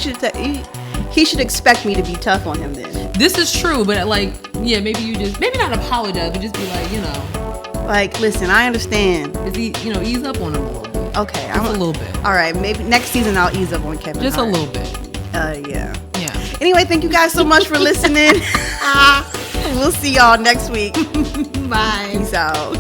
should expect me to be tough on him then. This is true, but like, yeah, maybe not apologize, but just be like, you know, like, listen, I understand. Ease up on him a little bit. Okay, just a little bit. All right, maybe next season I'll ease up on Kevin. Just Hart. a little bit. Yeah. Yeah. Anyway, thank you guys so much for listening. We'll see y'all next week. Bye. Peace out.